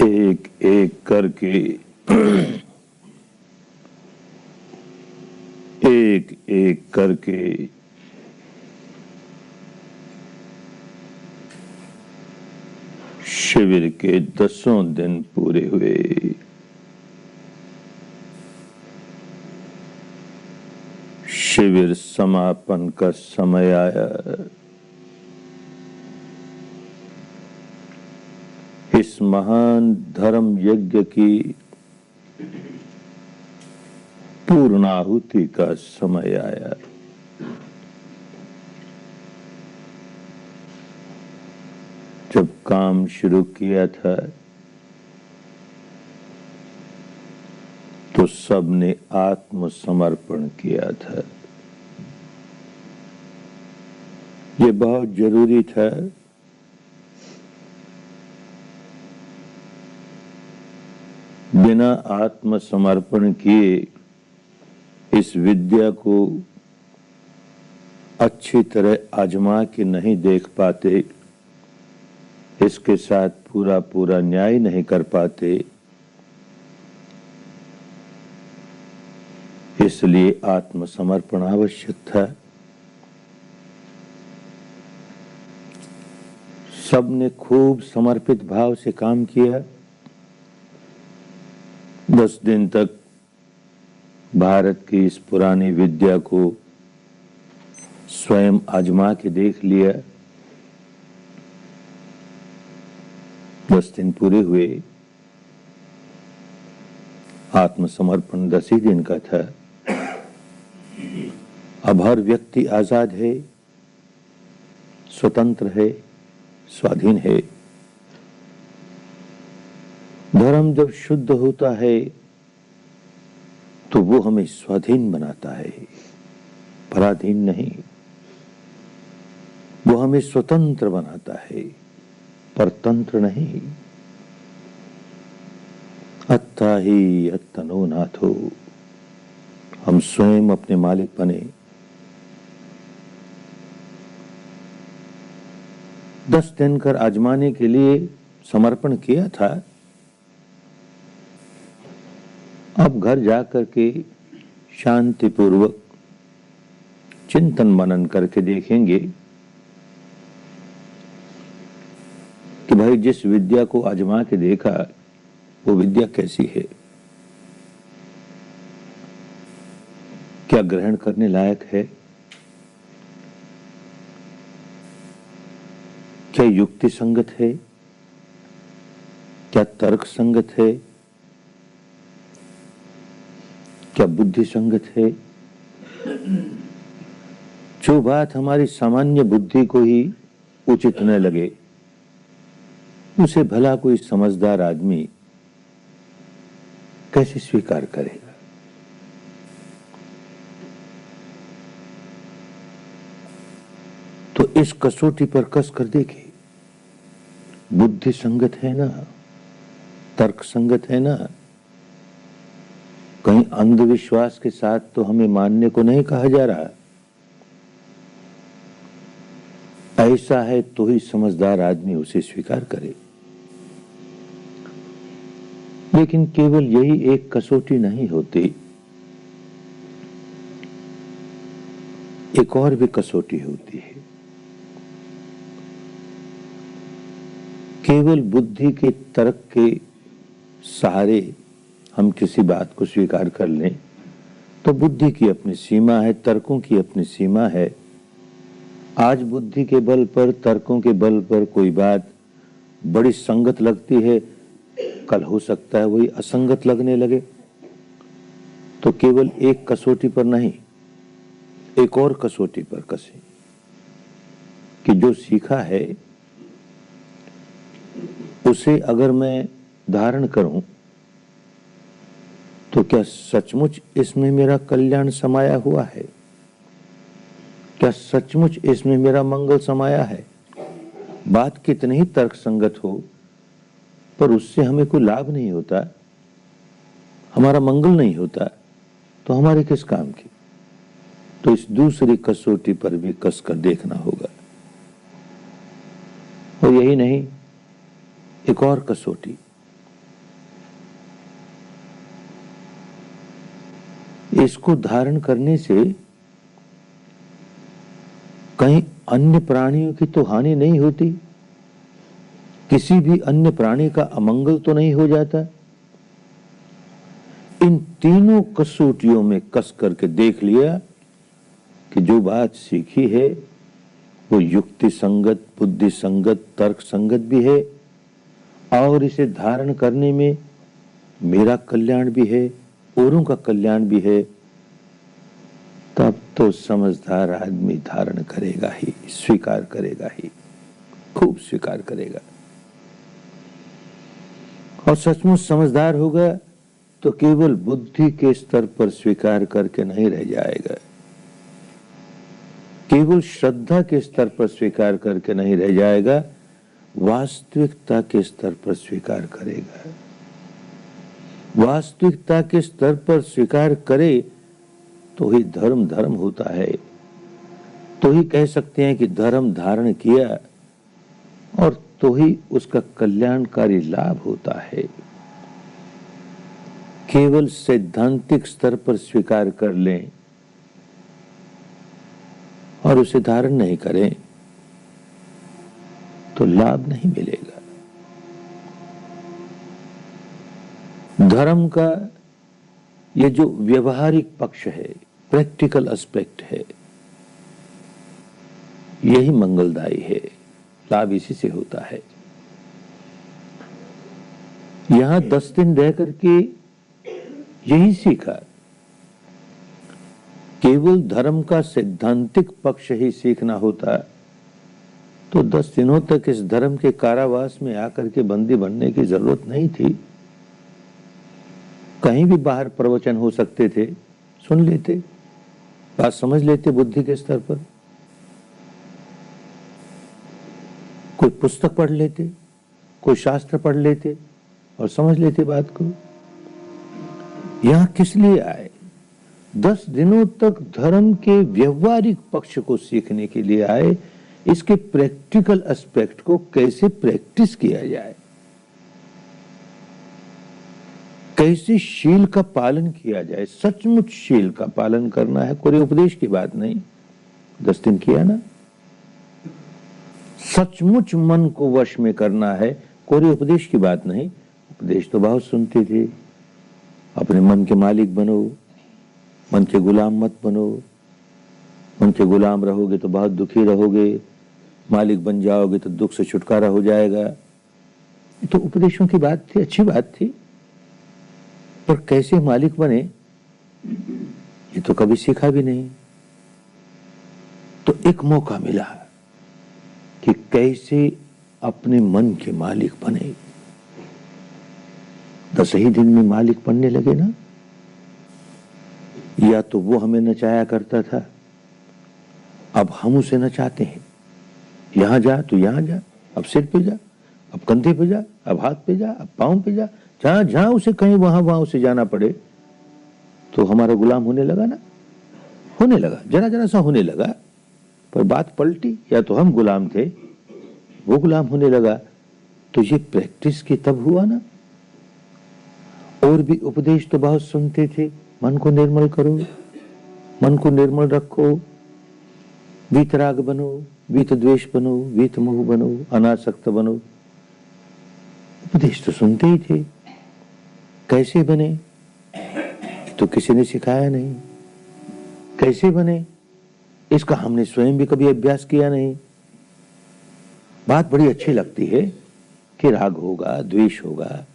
एक एक करके एक एक करके शिविर के 10 दिन पूरे हुए। शिविर समापन का समय आया। इस महान धर्म यज्ञ की पूर्णाहुति का समय आया। जब काम शुरू किया था तो सबने आत्मसमर्पण किया था। ये बहुत जरूरी था। बिना आत्मसमर्पण किए इस विद्या को अच्छी तरह आजमा के नहीं देख पाते, इसके साथ पूरा पूरा न्याय नहीं कर पाते। इसलिए आत्मसमर्पण आवश्यक था। सबने खूब समर्पित भाव से काम किया। 10 दिन तक भारत की इस पुरानी विद्या को स्वयं आजमा के देख लिया। 10 दिन पूरे हुए। आत्मसमर्पण 10 ही दिन का था। अब हर व्यक्ति आजाद है, स्वतंत्र है, स्वाधीन है। धर्म जब शुद्ध होता है तो वो हमें स्वाधीन बनाता है, पराधीन नहीं। वो हमें स्वतंत्र बनाता है, परतंत्र नहीं। अत्ता ही अत्तनो नाथो, हम स्वयं अपने मालिक बने। 10 दिन कर आजमाने के लिए समर्पण किया था। अब घर जाकर के शांतिपूर्वक चिंतन मनन करके देखेंगे कि भाई जिस विद्या को आजमा के देखा वो विद्या कैसी है, क्या ग्रहण करने लायक है, क्या युक्ति संगत है, क्या तर्क संगत है, क्या बुद्धि संगत है। जो बात हमारी सामान्य बुद्धि को ही उचित न लगे उसे भला कोई समझदार आदमी कैसे स्वीकार करेगा। तो इस कसौटी पर कस कर देखे। बुद्धि संगत है ना, तर्क संगत है ना। कहीं अंधविश्वास के साथ तो हमें मानने को नहीं कहा जा रहा। ऐसा है तो ही समझदार आदमी उसे स्वीकार करे। लेकिन केवल यही एक कसौटी नहीं होती, एक और भी कसौटी होती है। केवल बुद्धि के तर्क के सहारे हम किसी बात को स्वीकार कर लें तो बुद्धि की अपनी सीमा है, तर्कों की अपनी सीमा है। आज बुद्धि के बल पर, तर्कों के बल पर कोई बात बड़ी संगत लगती है, कल हो सकता है वही असंगत लगने लगे। तो केवल एक कसौटी पर नहीं, एक और कसौटी पर कसे कि जो सीखा है उसे अगर मैं धारण करूं तो क्या सचमुच इसमें मेरा कल्याण समाया हुआ है? क्या सचमुच इसमें मेरा मंगल समाया है? बात कितनी ही तर्क संगत हो पर उससे हमें कोई लाभ नहीं होता, हमारा मंगल नहीं होता, तो हमारे किस काम की? तो इस दूसरी कसौटी पर भी कसकर देखना होगा। और यही नहीं, एक और कसौटी इसको धारण करने से कहीं अन्य प्राणियों की तो हानि नहीं होती, किसी भी अन्य प्राणी का अमंगल तो नहीं हो जाता। इन तीनों कसौटियों में कस करके देख लिया कि जो बात सीखी है वो युक्ति संगत, बुद्धि संगत, तर्क संगत भी है और इसे धारण करने में मेरा कल्याण भी है, औरों का कल्याण भी है, तब तो समझदार आदमी धारण करेगा ही, स्वीकार करेगा ही, खूब स्वीकार करेगा। और सचमुच समझदार होगा तो केवल बुद्धि के स्तर पर स्वीकार करके नहीं रह जाएगा, केवल श्रद्धा के स्तर पर स्वीकार करके नहीं रह जाएगा, वास्तविकता के स्तर पर स्वीकार करेगा। वास्तविकता के स्तर पर स्वीकार करे तो ही धर्म धर्म होता है, तो ही कह सकते हैं कि धर्म धारण किया, और तो ही उसका कल्याणकारी लाभ होता है। केवल सैद्धांतिक स्तर पर स्वीकार कर लें और उसे धारण नहीं करें तो लाभ नहीं मिलेगा। धर्म का ये जो व्यवहारिक पक्ष है, प्रैक्टिकल एस्पेक्ट है, यही मंगलदायी है, लाभ इसी से होता है। यहां 10 दिन रह करके यही सीखा, केवल धर्म का सैद्धांतिक पक्ष ही सीखना होता तो 10 दिनों तक इस धर्म के कारावास में आकर के बंदी बनने की जरूरत नहीं थी। कहीं भी बाहर प्रवचन हो सकते थे, सुन लेते, बात समझ लेते बुद्धि के स्तर पर, कोई पुस्तक पढ़ लेते, कोई शास्त्र पढ़ लेते और समझ लेते बात को। यहां किस लिए आए? 10 दिनों तक धर्म के व्यवहारिक पक्ष को सीखने के लिए आए, इसके प्रैक्टिकल एस्पेक्ट को कैसे प्रैक्टिस किया जाए, कैसे शील का पालन किया जाए। सचमुच शील का पालन करना है, कोई उपदेश की बात नहीं। 10 दिन किया ना, सचमुच मन को वश में करना है, कोई उपदेश की बात नहीं। उपदेश तो बहुत सुनते थे, अपने मन के मालिक बनो, मन के गुलाम मत बनो, मन के गुलाम रहोगे तो बहुत दुखी रहोगे, मालिक बन जाओगे तो दुख से छुटकारा हो जाएगा। तो उपदेशों की बात थी, अच्छी बात थी, पर कैसे मालिक बने ये तो कभी सीखा भी नहीं। तो एक मौका मिला कि कैसे अपने मन के मालिक बने। 10 ही दिन में मालिक बनने लगे ना। या तो वो हमें नचाया करता था, अब हम उसे नचाते हैं। यहां जा तो यहां जा, अब सिर पे जा, अब कंधे पे जा, अब हाथ पे जा, अब पांव पे जा, जहां जहां उसे कहीं वहां उसे जाना पड़े। तो हमारा गुलाम होने लगा ना, होने लगा, जरा जरा सा होने लगा, पर बात पलटी। या तो हम गुलाम थे, वो गुलाम होने लगा। तो ये प्रैक्टिस की तब हुआ ना। और भी उपदेश तो बहुत सुनते थे, मन को निर्मल करो, मन को निर्मल रखो, वीतराग बनो, वीत द्वेष बनो, वीत मोह बनो, अनासक्त बनो। उपदेश तो सुनते ही थे। कैसे बने तो किसी ने सिखाया नहीं। कैसे बने इसका हमने स्वयं भी कभी अभ्यास किया नहीं। बात बड़ी अच्छी लगती है कि राग होगा, द्वेष होगा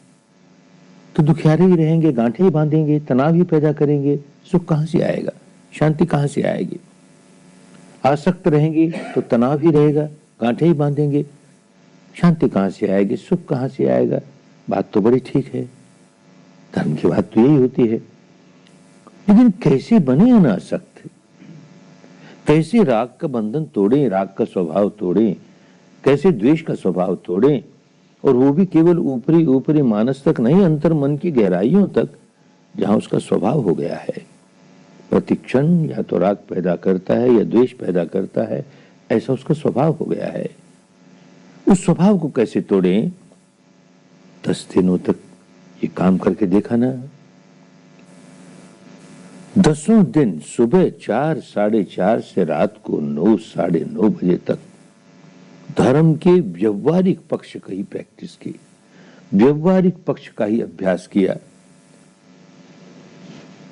तो दुखियारे ही रहेंगे, गांठे ही बांधेंगे, तनाव ही पैदा करेंगे, सुख कहां से आएगा, शांति कहां से आएगी। आसक्त रहेंगे तो तनाव ही रहेगा, गांठे ही बांधेंगे, शांति कहां से आएगी, सुख कहां से आएगा। बात तो बड़ी ठीक है, धर्म की बात तो यही होती है। लेकिन कैसे बने अनासक्त, कैसे राग का बंधन तोड़ें, राग का स्वभाव तोड़ें, कैसे द्वेष का स्वभाव तोड़ें, और वो भी केवल ऊपरी ऊपरी मानस तक नहीं, अंतर मन की गहराइयों तक, जहां उसका स्वभाव हो गया है। प्रतिक्षण या तो राग पैदा करता है या द्वेष पैदा करता है, ऐसा उसका स्वभाव हो गया है। उस स्वभाव को कैसे तोड़ें? 10 दिनों तक ये काम करके देखा ना। 10 दिन सुबह 4, 4:30 से रात को 9, 9:30 बजे तक धर्म के व्यवहारिक पक्ष का ही प्रैक्टिस की, व्यवहारिक पक्ष का ही अभ्यास किया।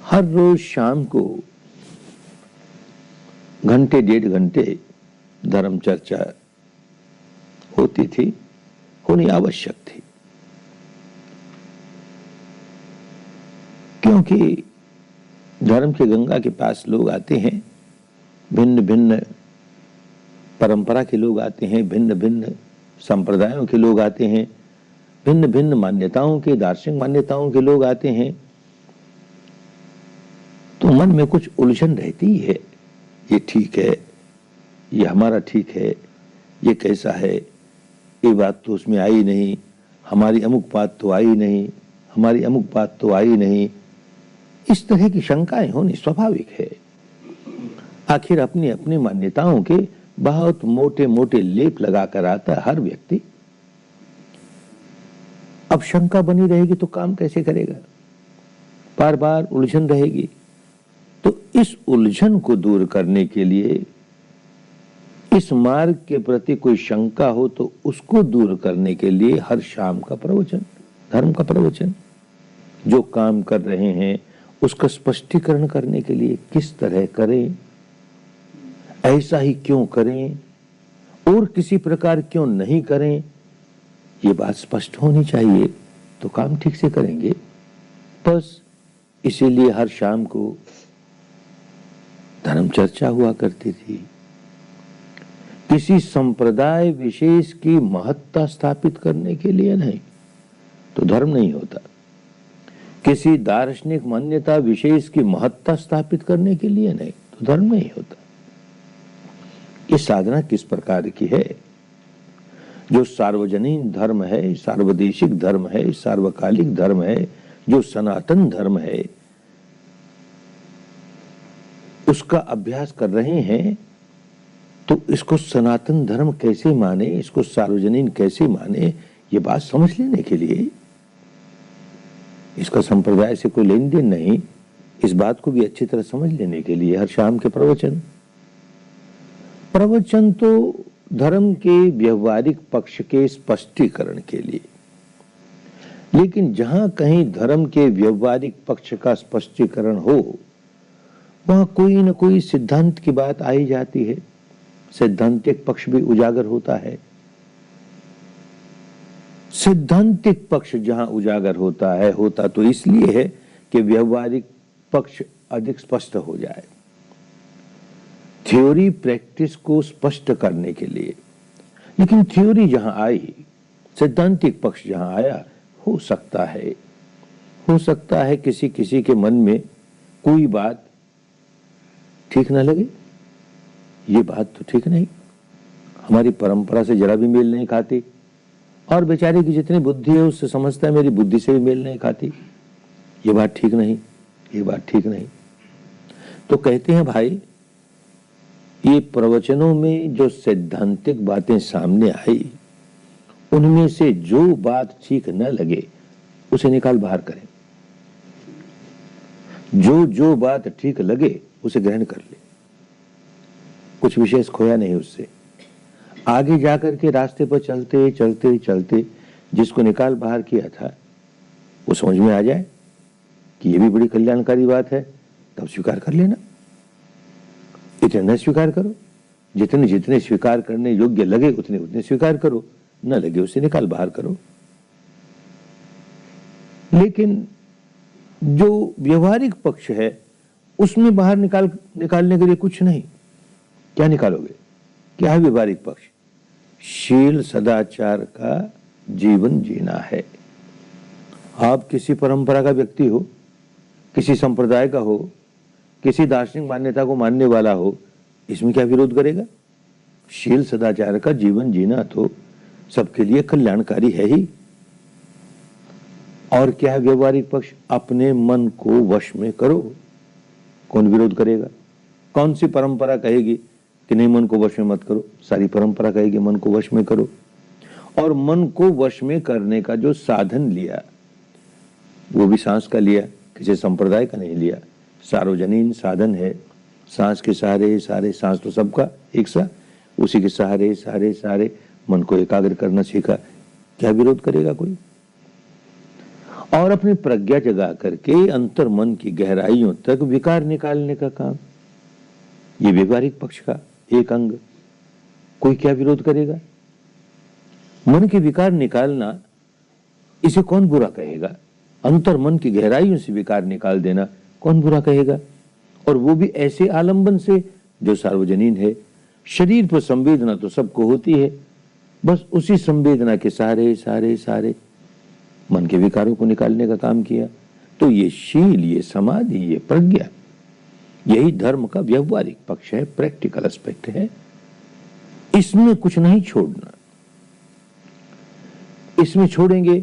हर रोज शाम को घंटे 1.5 घंटे धर्म चर्चा होती थी, होनी आवश्यक थी, क्योंकि धर्म के गंगा के पास लोग आते हैं, भिन्न भिन्न परंपरा के लोग आते हैं, भिन्न भिन्न संप्रदायों के लोग आते हैं, भिन्न भिन्न मान्यताओं के, दार्शनिक मान्यताओं के लोग आते हैं, तो मन में कुछ उलझन रहती है। ये ठीक है, ये हमारा ठीक है, ये कैसा है, ये बात तो उसमें आई नहीं, हमारी अमुक बात तो आई नहीं, हमारी अमुक बात तो आई नहीं। इस तरह की शंकाएं होनी स्वाभाविक है। आखिर अपनी अपनी मान्यताओं के बहुत मोटे मोटे लेप लगाकर आता हर व्यक्ति। अब शंका बनी रहेगी तो काम कैसे करेगा, बार बार उलझन रहेगी। तो इस उलझन को दूर करने के लिए, इस मार्ग के प्रति कोई शंका हो तो उसको दूर करने के लिए हर शाम का प्रवचन, धर्म का प्रवचन, जो काम कर रहे हैं उसका स्पष्टीकरण करने के लिए किस तरह करें, ऐसा ही क्यों करें और किसी प्रकार क्यों नहीं करें, ये बात स्पष्ट होनी चाहिए, तो काम ठीक से करेंगे। बस इसीलिए हर शाम को धर्म चर्चा हुआ करती थी। किसी संप्रदाय विशेष की महत्ता स्थापित करने के लिए नहीं, तो धर्म नहीं होता। किसी दार्शनिक मान्यता विशेष की महत्ता स्थापित करने के लिए नहीं, तो धर्म नहीं होता। ये साधना किस प्रकार की है? जो सार्वजनीन धर्म है, सार्वदेशिक धर्म है, सार्वकालिक धर्म है, जो सनातन धर्म है, उसका अभ्यास कर रहे हैं, तो इसको सनातन धर्म कैसे माने, इसको सार्वजनीन कैसे माने, ये बात समझ लेने के लिए, इसका संप्रदाय से कोई लेन देन नहीं, इस बात को भी अच्छी तरह समझ लेने के लिए हर शाम के प्रवचन। प्रवचन तो धर्म के व्यवहारिक पक्ष के स्पष्टीकरण के लिए, लेकिन जहां कहीं धर्म के व्यवहारिक पक्ष का स्पष्टीकरण हो, वहां कोई न कोई सिद्धांत की बात आई जाती है, सैद्धांतिक पक्ष भी उजागर होता है। सैद्धांतिक पक्ष जहां उजागर होता है, होता तो इसलिए है कि व्यवहारिक पक्ष अधिक स्पष्ट हो जाए, थ्योरी प्रैक्टिस को स्पष्ट करने के लिए। लेकिन थ्योरी जहां आई, सैद्धांतिक पक्ष जहां आया, हो सकता है किसी किसी के मन में कोई बात ठीक ना लगे, ये बात तो ठीक नहीं, हमारी परंपरा से जरा भी मेल नहीं खाती, और बेचारे की जितनी बुद्धि है उससे समझता है मेरी बुद्धि से भी मेल नहीं खाती, ये बात ठीक नहीं, ये बात ठीक नहीं। तो कहते हैं भाई, ये प्रवचनों में जो सैद्धांतिक बातें सामने आई, उनमें से जो बात ठीक न लगे उसे निकाल बाहर करें, जो बात ठीक लगे उसे ग्रहण कर ले, कुछ विशेष खोया नहीं उससे। आगे जाकर के रास्ते पर चलते चलते चलते जिसको निकाल बाहर किया था वो समझ में आ जाए कि ये भी बड़ी कल्याणकारी बात है, तब स्वीकार कर लेना। इतने न स्वीकार करो, जितने जितने स्वीकार करने योग्य लगे उतने उतने स्वीकार करो, न लगे उसे निकाल बाहर करो। लेकिन जो व्यवहारिक पक्ष है उसमें बाहर निकालने के लिए कुछ नहीं। क्या निकालोगे? क्या है व्यवहारिक पक्ष? शील सदाचार का जीवन जीना है। आप किसी परंपरा का व्यक्ति हो, किसी संप्रदाय का हो, किसी दार्शनिक मान्यता को मानने वाला हो, इसमें क्या विरोध करेगा? शील सदाचार का जीवन जीना तो सबके लिए कल्याणकारी है ही। और क्या है व्यवहारिक पक्ष? अपने मन को वश में करो। कौन विरोध करेगा? कौन सी परंपरा कहेगी कि नहीं मन को वश में मत करो? सारी परंपरा कहेगी मन को वश में करो। और मन को वश में करने का जो साधन लिया वो भी सांस का लिया, किसी संप्रदाय का नहीं लिया, सार्वजनीन साधन है, सांस के सहारे सारे, सांस तो सबका एक सा, उसी के सहारे सारे सारे मन को एकाग्र करना सीखा, क्या विरोध करेगा कोई? और अपनी प्रज्ञा जगा करके अंतर मन की गहराइयों तक विकार निकालने का काम, ये व्यवहारिक पक्ष का एक अंग, कोई क्या विरोध करेगा? मन के विकार निकालना, इसे कौन बुरा कहेगा? अंतर मन की गहराइयों से विकार निकाल देना कौन बुरा कहेगा? और वो भी ऐसे आलंबन से जो सार्वजनीन है। शरीर पर संवेदना तो सबको होती है, बस उसी संवेदना के सारे सारे सारे मन के विकारों को निकालने का काम किया। तो ये शील, ये समाधि, ये प्रज्ञा, यही धर्म का व्यवहारिक पक्ष है, प्रैक्टिकल एस्पेक्ट है। इसमें कुछ नहीं छोड़ना, इसमें छोड़ेंगे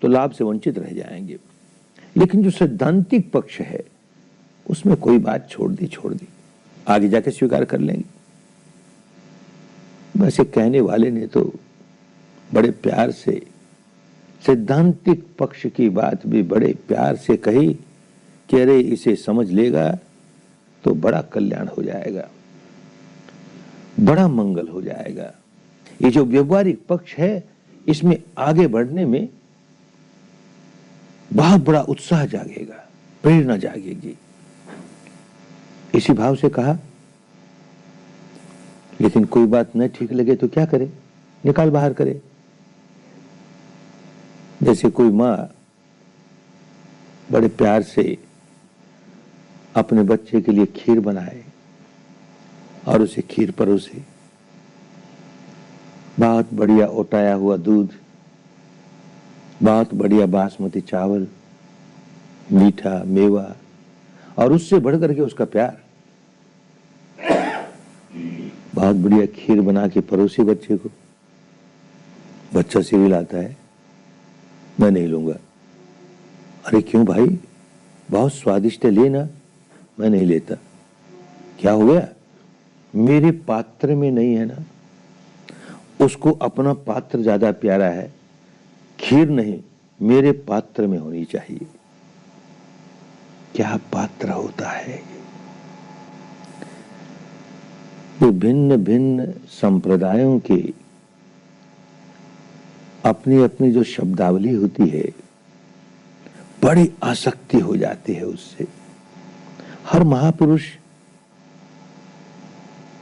तो लाभ से वंचित रह जाएंगे। लेकिन जो सैद्धांतिक पक्ष है उसमें कोई बात छोड़ दी, आगे जाके स्वीकार कर लेंगे। वैसे कहने वाले ने तो बड़े प्यार से सैद्धांतिक पक्ष की बात भी बड़े प्यार से कही कि अरे इसे समझ लेगा तो बड़ा कल्याण हो जाएगा, बड़ा मंगल हो जाएगा। ये जो व्यवहारिक पक्ष है इसमें आगे बढ़ने में बहुत बड़ा उत्साह जागेगा, प्रेरणा जागेगी, इसी भाव से कहा। लेकिन कोई बात न ठीक लगे तो क्या करे? निकाल बाहर करे। जैसे कोई माँ बड़े प्यार से अपने बच्चे के लिए खीर बनाए और उसे खीर परोसे, बहुत बढ़िया ओटाया हुआ दूध, बहुत बढ़िया बासमती चावल, मीठा मेवा, और उससे बढ़कर के उसका प्यार, बहुत बढ़िया खीर बना के परोसी बच्चे को। बच्चा सिरिलाता है, मैं नहीं लूंगा। अरे क्यों भाई, बहुत स्वादिष्ट है, लेना। मैं नहीं लेता। क्या हो गया? मेरे पात्र में नहीं है ना। उसको अपना पात्र ज्यादा प्यारा है, खीर नहीं, मेरे पात्र में होनी चाहिए। क्या पात्र होता है? ये भिन्न भिन्न संप्रदायों की अपनी अपनी जो शब्दावली होती है, बड़ी आसक्ति हो जाती है उससे। हर महापुरुष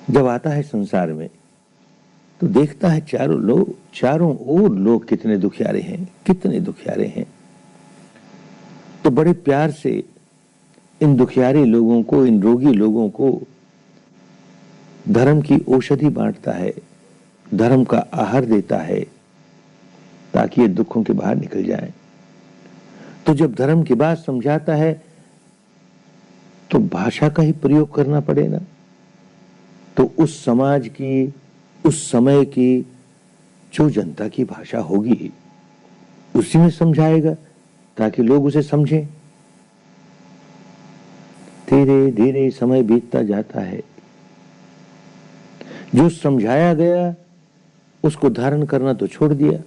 जब आता है संसार में तो देखता है चारों ओर लोग कितने दुखियारे हैं, कितने दुखियारे हैं। तो बड़े प्यार से इन दुखियारे लोगों को, इन रोगी लोगों को धर्म की औषधि बांटता है, धर्म का आहार देता है ताकि ये दुखों के बाहर निकल जाएं। तो जब धर्म की बात समझाता है तो भाषा का ही प्रयोग करना पड़े ना। तो उस समाज की, उस समय की जो जनता की भाषा होगी उसी में समझाएगा ताकि लोग उसे समझें। धीरे धीरे समय बीतता जाता है, जो समझाया गया उसको धारण करना तो छोड़ दिया,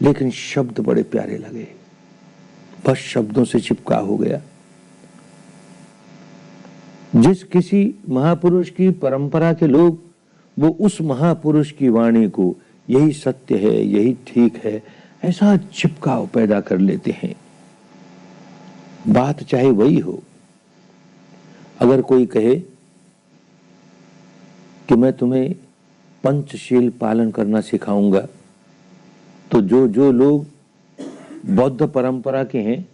लेकिन शब्द बड़े प्यारे लगे, बस शब्दों से चिपका हो गया। जिस किसी महापुरुष की परंपरा के लोग वो उस महापुरुष की वाणी को यही सत्य है, यही ठीक है, ऐसा चिपकाव पैदा कर लेते हैं। बात चाहे वही हो। अगर कोई कहे कि मैं तुम्हें पंचशील पालन करना सिखाऊंगा, तो जो जो लोग बौद्ध परंपरा के हैं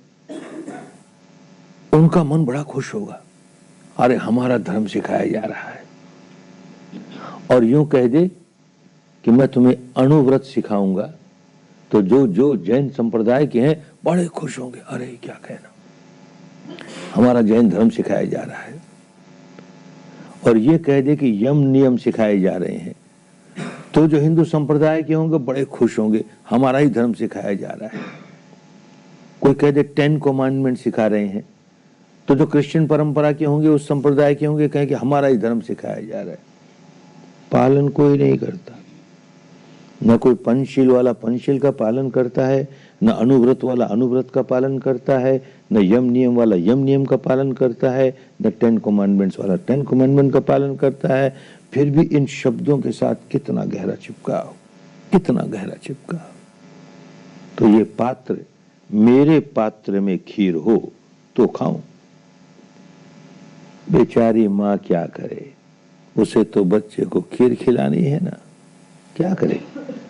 उनका मन बड़ा खुश होगा, अरे हमारा धर्म सिखाया जा रहा है। और यूं कह दे कि मैं तुम्हें अणुव्रत सिखाऊंगा, तो जो जो जैन संप्रदाय के हैं बड़े खुश होंगे, अरे क्या कहना, हमारा जैन धर्म सिखाया जा रहा है। और ये कह दे कि यम नियम सिखाए जा रहे हैं, तो जो हिंदू संप्रदाय के होंगे बड़े खुश होंगे, हमारा ही धर्म सिखाया जा रहा है। कोई कह दे 10 कमांडमेंट सिखा रहे हैं, तो जो क्रिश्चियन परंपरा के होंगे, उस संप्रदाय के होंगे, कहें कि हमारा ही धर्म सिखाया जा रहा है। पालन कोई नहीं करता, न कोई पंचशील वाला पंचशील का पालन करता है, न अनुव्रत वाला अनुव्रत का पालन करता है, न यम नियम वाला यम नियम का पालन करता है, न 10 कमांडमेंट्स वाला 10 कमांडमेंट का पालन करता है। फिर भी इन शब्दों के साथ कितना गहरा चिपकाव, कितना गहरा चिपकाव। तो ये पात्र, मेरे पात्र में खीर हो तो खाऊं। बेचारी माँ क्या करे, उसे तो बच्चे को खीर खिलानी है ना, क्या करे।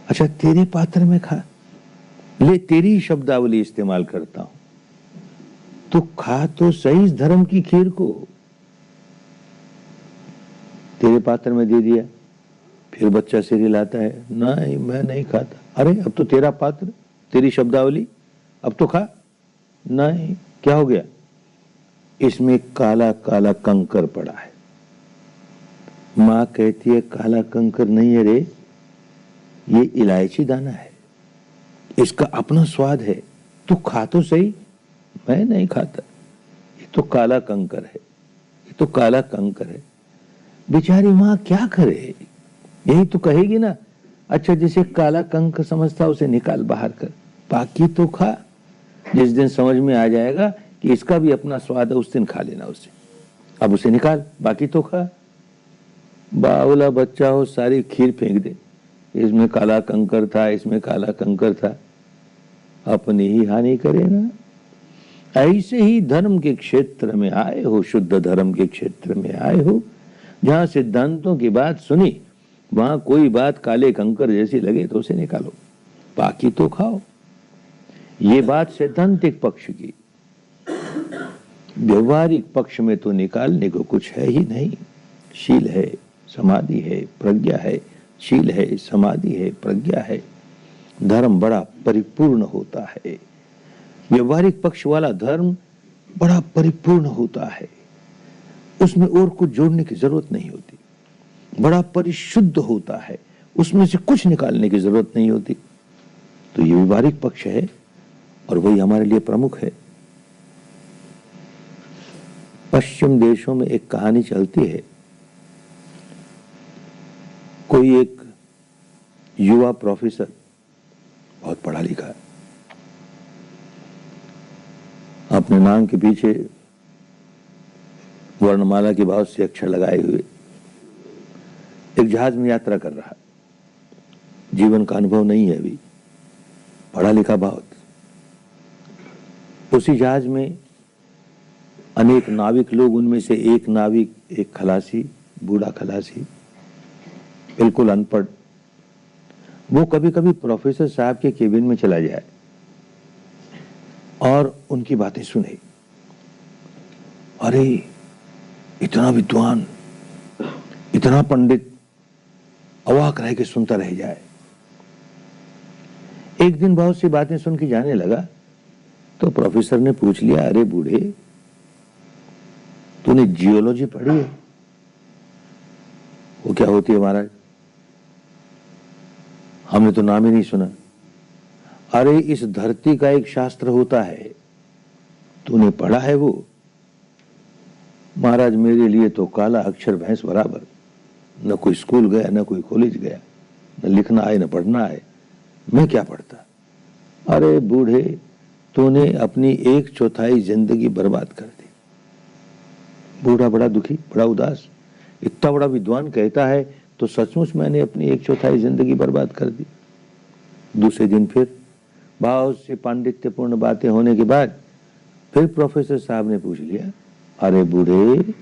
अच्छा तेरे पात्र में खा ले, तेरी शब्दावली इस्तेमाल करता हूं, तो खा तो सही इस धर्म की खीर को। तेरे पात्र में दे दिया, फिर बच्चा सिर हिलाता है, नहीं मैं नहीं खाता। अरे अब तो तेरा पात्र, तेरी शब्दावली, अब तो खा। नहीं, क्या हो गया, इसमें काला काला कंकर पड़ा है। मां कहती है काला कंकर नहीं है रे, ये इलायची दाना है, इसका अपना स्वाद है, तू खा तो सही। मैं नहीं खाता, ये तो काला कंकर है, ये तो काला कंकर है। बेचारी मां क्या करे, यही तो कहेगी ना, अच्छा जिसे काला कंकर समझता उसे निकाल बाहर कर, बाकी तो खा। जिस दिन समझ में आ जाएगा कि इसका भी अपना स्वाद है, उस दिन खा लेना उसे। अब उसे निकाल, बाकी तो खा। बावला बच्चा हो सारी खीर फेंक दे, इसमें काला कंकर था, इसमें काला कंकर था, अपनी ही हानि करे ना। ऐसे ही धर्म के क्षेत्र में आए हो, शुद्ध धर्म के क्षेत्र में आए हो, जहां सिद्धांतों की बात सुनी, वहां कोई बात काले कंकर जैसी लगे तो उसे निकालो, बाकी तो खाओ। ये बात सैद्धांतिक पक्ष की। व्यवहारिक पक्ष में तो निकालने को कुछ है ही नहीं। शील है, समाधि है, प्रज्ञा है, शील है, समाधि है, प्रज्ञा है, धर्म बड़ा परिपूर्ण होता है। व्यवहारिक पक्ष वाला धर्म बड़ा परिपूर्ण होता है, उसमें और कुछ जोड़ने की जरूरत नहीं होती, बड़ा परिशुद्ध होता है, उसमें से कुछ निकालने की जरूरत नहीं होती। तो ये व्यवहारिक पक्ष है और वही हमारे लिए प्रमुख है। पश्चिम देशों में एक कहानी चलती है, कोई एक युवा प्रोफेसर, बहुत पढ़ा लिखा, अपने नाम के पीछे वर्णमाला के बहुत से अक्षर लगाए हुए एक जहाज में यात्रा कर रहा है। जीवन का अनुभव नहीं है अभी, पढ़ा लिखा बहुत। उसी जहाज में अनेक नाविक लोग, उनमें से एक नाविक, एक खलासी, बूढ़ा खलासी, बिल्कुल अनपढ़, वो कभी कभी प्रोफेसर साहब के केबिन में चला जाए और उनकी बातें सुने। अरे इतना विद्वान, इतना पंडित, अवाक रह के सुनता रह जाए। एक दिन बहुत सी बातें सुन के जाने लगा, तो प्रोफेसर ने पूछ लिया, अरे बूढ़े तूने जियोलॉजी पढ़ी है? वो क्या होती है महाराज? हमने तो नाम ही नहीं सुना। अरे इस धरती का एक शास्त्र होता है, तूने पढ़ा है वो? महाराज मेरे लिए तो काला अक्षर भैंस बराबर, न कोई स्कूल गया, न कोई कॉलेज गया, न लिखना आए न पढ़ना आए, मैं क्या पढ़ता। अरे बूढ़े तूने अपनी 1/4 जिंदगी बर्बाद कर दी। बूढ़ा बड़ा दुखी, बड़ा उदास, इतना बड़ा विद्वान कहता है तो सचमुच मैंने अपनी 1/4 जिंदगी बर्बाद कर दी। दूसरे दिन फिर बहुत से पांडित्यपूर्ण बातें होने के बाद फिर प्रोफेसर साहब ने पूछ लिया, अरे बूढ़े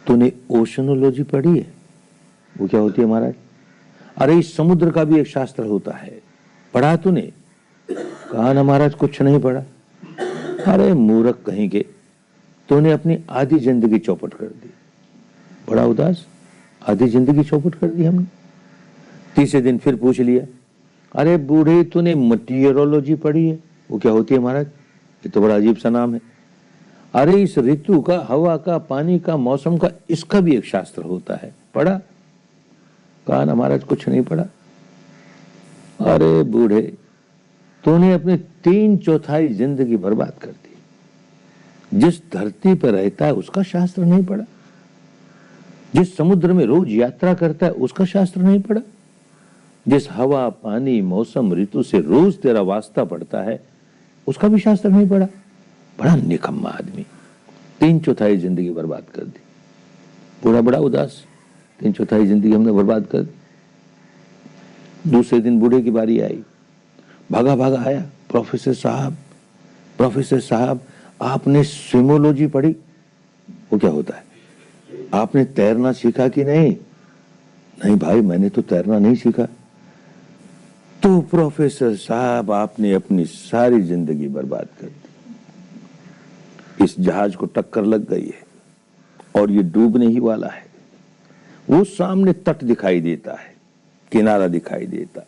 तूने ओशनोलॉजी पढ़ी है? वो क्या होती है महाराज? अरे इस समुद्र का भी एक शास्त्र होता है, पढ़ा तूने? कहा ना महाराज कुछ नहीं पढ़ा। अरे मूर्ख कहीं के, तूने अपनी आधी जिंदगी चौपट कर दी। बड़ा उदास, आधी जिंदगी चौपट कर दी हमने। तीसरे दिन फिर पूछ लिया, अरे बूढ़े तूने मटीरियोलॉजी पढ़ी है? वो क्या होती है महाराज? ये तो बड़ा अजीब सा नाम है। अरे इस ऋतु का, हवा का, पानी का, मौसम का, इसका भी एक शास्त्र होता है, पढ़ा? कहा ना महाराज कुछ नहीं पढ़ा। अरे बूढ़े तूने अपनी 3/4 जिंदगी बर्बाद कर दी। जिस धरती पर रहता है उसका शास्त्र नहीं पढ़ा, जिस समुद्र में रोज यात्रा करता है उसका शास्त्र नहीं पढ़ा, जिस हवा, पानी, मौसम, ऋतु से रोज तेरा वास्ता पड़ता है उसका भी शास्त्र नहीं पढ़ा। बड़ा निकम्मा आदमी, 3/4 जिंदगी बर्बाद कर दी। बूढ़ा बड़ा उदास, 3/4 जिंदगी हमने बर्बाद कर दी। दूसरे दिन बूढ़े की बारी आई, भागा भागा आया, प्रोफेसर साहब आपने स्विमोलॉजी पढ़ी? वो क्या होता है? आपने तैरना सीखा कि नहीं? नहीं भाई, मैंने तो तैरना नहीं सीखा। तो प्रोफेसर साहब, आपने अपनी सारी जिंदगी बर्बाद कर दी। इस जहाज को टक्कर लग गई है और ये डूबने ही वाला है। वो सामने तट दिखाई देता है, किनारा दिखाई देता है।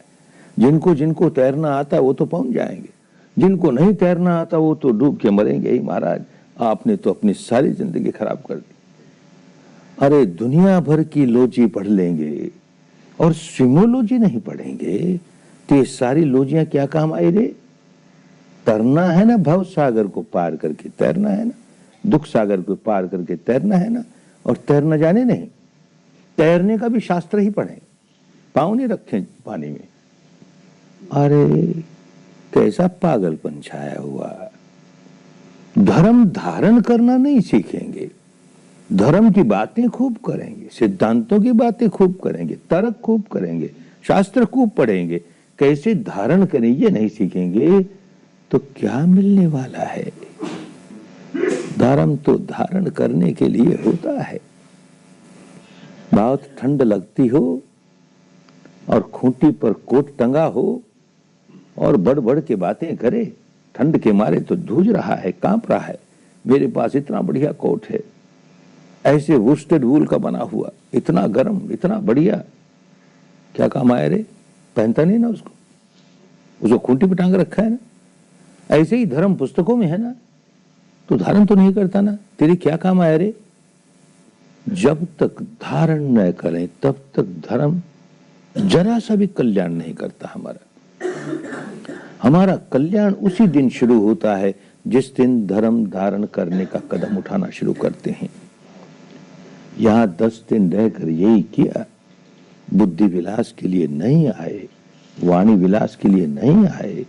जिनको जिनको तैरना आता है वो तो पहुंच जाएंगे, जिनको नहीं तैरना आता वो तो डूब के मरेंगे ही। महाराज, आपने तो अपनी सारी जिंदगी खराब कर दी। अरे दुनिया भर की लॉजी पढ़ लेंगे और स्विमोलॉजी नहीं पढ़ेंगे तो ये सारी लॉजियां क्या काम आई रे? तरना है ना, भव सागर को पार करके तैरना है ना, दुख सागर को पार करके तैरना है ना। और तैरना जाने नहीं, तैरने का भी शास्त्र ही पढ़े, पाँव नहीं रखें पानी में। अरे कैसा पागलपन छाया हुआ। धर्म धारण करना नहीं सीखेंगे, धर्म की बातें खूब करेंगे, सिद्धांतों की बातें खूब करेंगे, तर्क खूब करेंगे, शास्त्र खूब पढ़ेंगे, कैसे धारण करें ये नहीं सीखेंगे तो क्या मिलने वाला है? धर्म तो धारण करने के लिए होता है। बहुत ठंड लगती हो और खूंटी पर कोट टंगा हो और बढ़ बढ़ के बातें करे, ठंड के मारे तो धूज रहा है, कांप रहा है, मेरे पास इतना बढ़िया कोट है, ऐसे वुस्टेड वूल का बना हुआ, इतना गर्म, इतना बढ़िया, क्या काम आया रे? पहनता नहीं ना उसको खूंटी पे टांग रखा है ना। ऐसे ही धर्म पुस्तकों में है ना, तो धारण तो नहीं करता ना, तेरे क्या काम आया रे? जब तक धारण न करें तब तक धर्म जरा सा भी कल्याण नहीं करता। हमारा कल्याण उसी दिन शुरू होता है जिस दिन धर्म धारण करने का कदम उठाना शुरू करते हैं। यहां 10 दिन रहकर यही किया, बुद्धि विलास के लिए नहीं आए, वाणी विलास के लिए नहीं आए,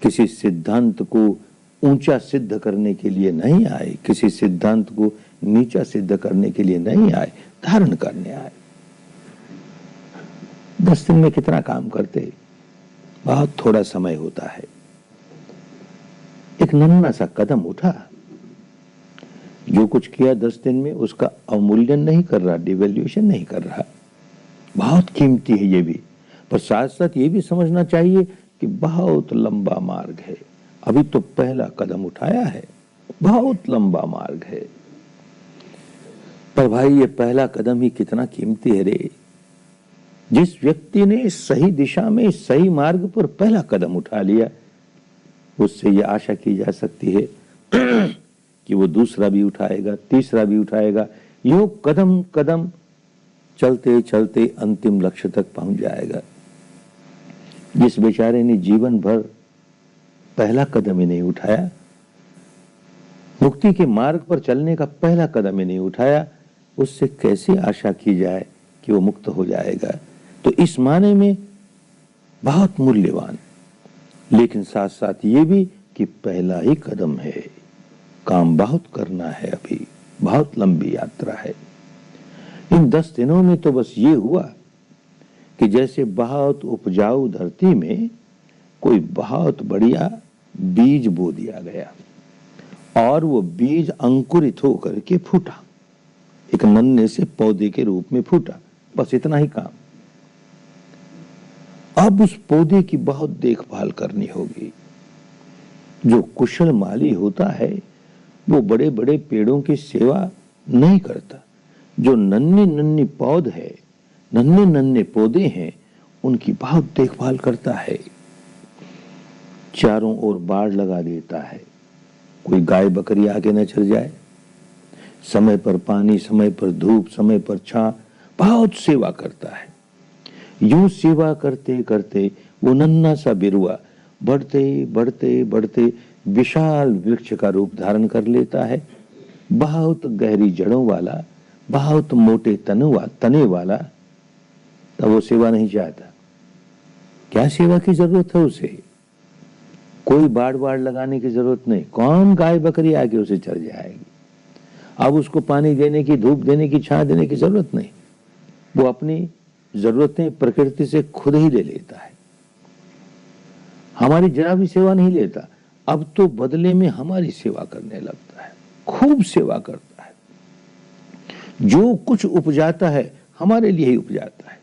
किसी सिद्धांत को ऊंचा सिद्ध करने के लिए नहीं आए, किसी सिद्धांत को नीचा सिद्ध करने के लिए नहीं आए, धारण करने आए। 10 दिन में कितना काम करते? बहुत थोड़ा समय होता है। एक नन्हा सा कदम उठा, जो कुछ किया 10 दिन में उसका अवमूल्यन नहीं कर रहा, डिवैल्यूएशन नहीं कर रहा। बहुत कीमती है ये भी, पर साथ साथ ये भी समझना चाहिए कि बहुत लंबा मार्ग है। अभी तो पहला कदम उठाया है, बहुत लंबा मार्ग है। पर भाई ये पहला कदम ही कितना कीमती है रे। जिस व्यक्ति ने सही दिशा में सही मार्ग पर पहला कदम उठा लिया, उससे यह आशा की जा सकती है कि वो दूसरा भी उठाएगा, तीसरा भी उठाएगा, यूं कदम कदम चलते चलते अंतिम लक्ष्य तक पहुंच जाएगा। जिस बेचारे ने जीवन भर पहला कदम ही नहीं उठाया, मुक्ति के मार्ग पर चलने का पहला कदम ही नहीं उठाया, उससे कैसे आशा की जाए कि वो मुक्त हो जाएगा? तो इस माने में बहुत मूल्यवान, लेकिन साथ साथ ये भी कि पहला ही कदम है, काम बहुत करना है, अभी बहुत लंबी यात्रा है। इन 10 दिनों में तो बस ये हुआ कि जैसे बहुत उपजाऊ धरती में कोई बहुत बढ़िया बीज बो दिया गया और वो बीज अंकुरित होकर के फूटा, एक नन्हे से पौधे के रूप में फूटा, बस इतना ही काम। अब उस पौधे की बहुत देखभाल करनी होगी। जो कुशल माली होता है वो बड़े बड़े पेड़ों की सेवा नहीं करता, जो नन्हे नन्हे पौध है, नन्हे नन्हे पौधे हैं, उनकी बहुत देखभाल करता है। चारों ओर बाड़ लगा देता है, कोई गाय बकरी आके न चल जाए, समय पर पानी, समय पर धूप, समय पर छां, बहुत सेवा करता है। यूं सेवा करते करते वो नन्हा सा बिरुआ बढ़ते बढ़ते बढ़ते विशाल वृक्ष का रूप धारण कर लेता है। बहुत गहरी जड़ों वाला, बहुत मोटे तने वाला। तब वो सेवा नहीं चाहता। क्या सेवा की जरूरत है उसे? कोई बाड़ बाड़ लगाने की जरूरत नहीं, कौन गाय बकरी आके उसे चर जाएगी। अब उसको पानी देने की, धूप देने की, छां देने की जरूरत नहीं, वो अपनी जरूरतें प्रकृति से खुद ही ले लेता है, हमारी जरा भी सेवा नहीं लेता। अब तो बदले में हमारी सेवा करने लगता है, खूब सेवा करता है। जो कुछ उपजाता है हमारे लिए ही उपजाता है,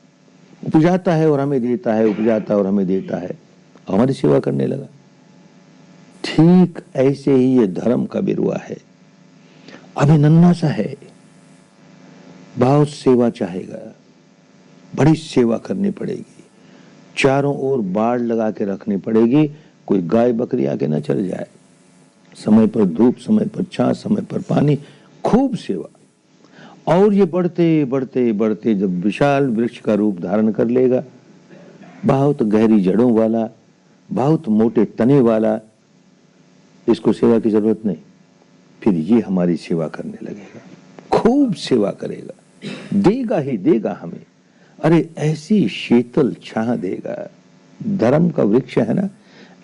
उपजाता है और हमें देता है, उपजाता है और हमें देता है, हमारी सेवा करने लगा। ठीक ऐसे ही ये धर्म का बिरुआ है, अभी नन्हा सा है, बहुत सेवा चाहेगा, बड़ी सेवा करनी पड़ेगी, चारों ओर बाड़ लगा के रखनी पड़ेगी, कोई गाय बकरी आके न चल जाए। समय पर धूप, समय पर छां, समय पर पानी, खूब सेवा। और ये बढ़ते बढ़ते बढ़ते जब विशाल वृक्ष का रूप धारण कर लेगा, बहुत गहरी जड़ों वाला, बहुत मोटे तने वाला, इसको सेवा की जरूरत नहीं, फिर ये हमारी सेवा करने लगेगा, खूब सेवा करेगा, देगा ही देगा हमें। अरे ऐसी शीतल छां देगा, धर्म का वृक्ष है ना,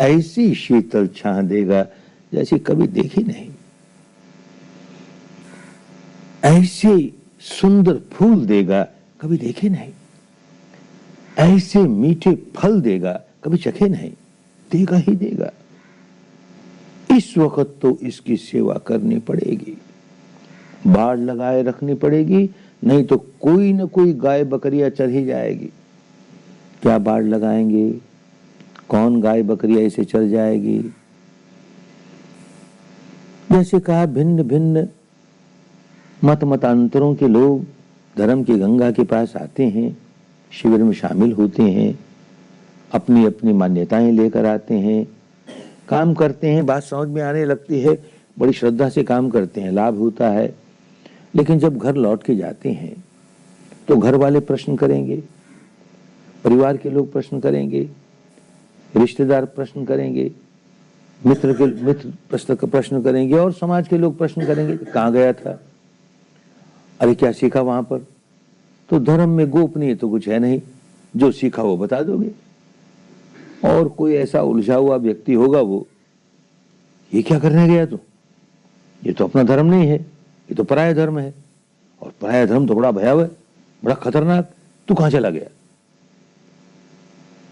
ऐसी शीतल छां देगा जैसी कभी देखी नहीं, ऐसे सुंदर फूल देगा कभी देखे नहीं, ऐसे मीठे फल देगा कभी चखे नहीं, देगा ही देगा। इस वक्त तो इसकी सेवा करनी पड़ेगी, बाड़ लगाए रखनी पड़ेगी, नहीं तो कोई न कोई गाय बकरियां चर ही जाएगी। क्या बाड़ लगाएंगे, कौन गाय बकरियां ऐसे चर जाएगी। जैसे कहा, भिन्न भिन्न मतांतरों के लोग धर्म की गंगा के पास आते हैं, शिविर में शामिल होते हैं, अपनी अपनी मान्यताएं लेकर आते हैं, काम करते हैं, बात समझ में आने लगती है, बड़ी श्रद्धा से काम करते हैं, लाभ होता है। लेकिन जब घर लौट के जाते हैं तो घर वाले प्रश्न करेंगे, परिवार के लोग प्रश्न करेंगे, रिश्तेदार प्रश्न करेंगे, मित्र प्रश्न करेंगे, और समाज के लोग प्रश्न करेंगे, कहाँ गया था, अरे क्या सीखा वहां पर। तो धर्म में गोपनीय तो कुछ है नहीं, जो सीखा वो बता दोगे। और कोई ऐसा उलझा हुआ व्यक्ति होगा, वो ये क्या करने गया तू, ये तो अपना धर्म नहीं है, ये तो पराया धर्म है, और पराया धर्म तो बड़ा भयावह, बड़ा खतरनाक, तू कहां चला गया।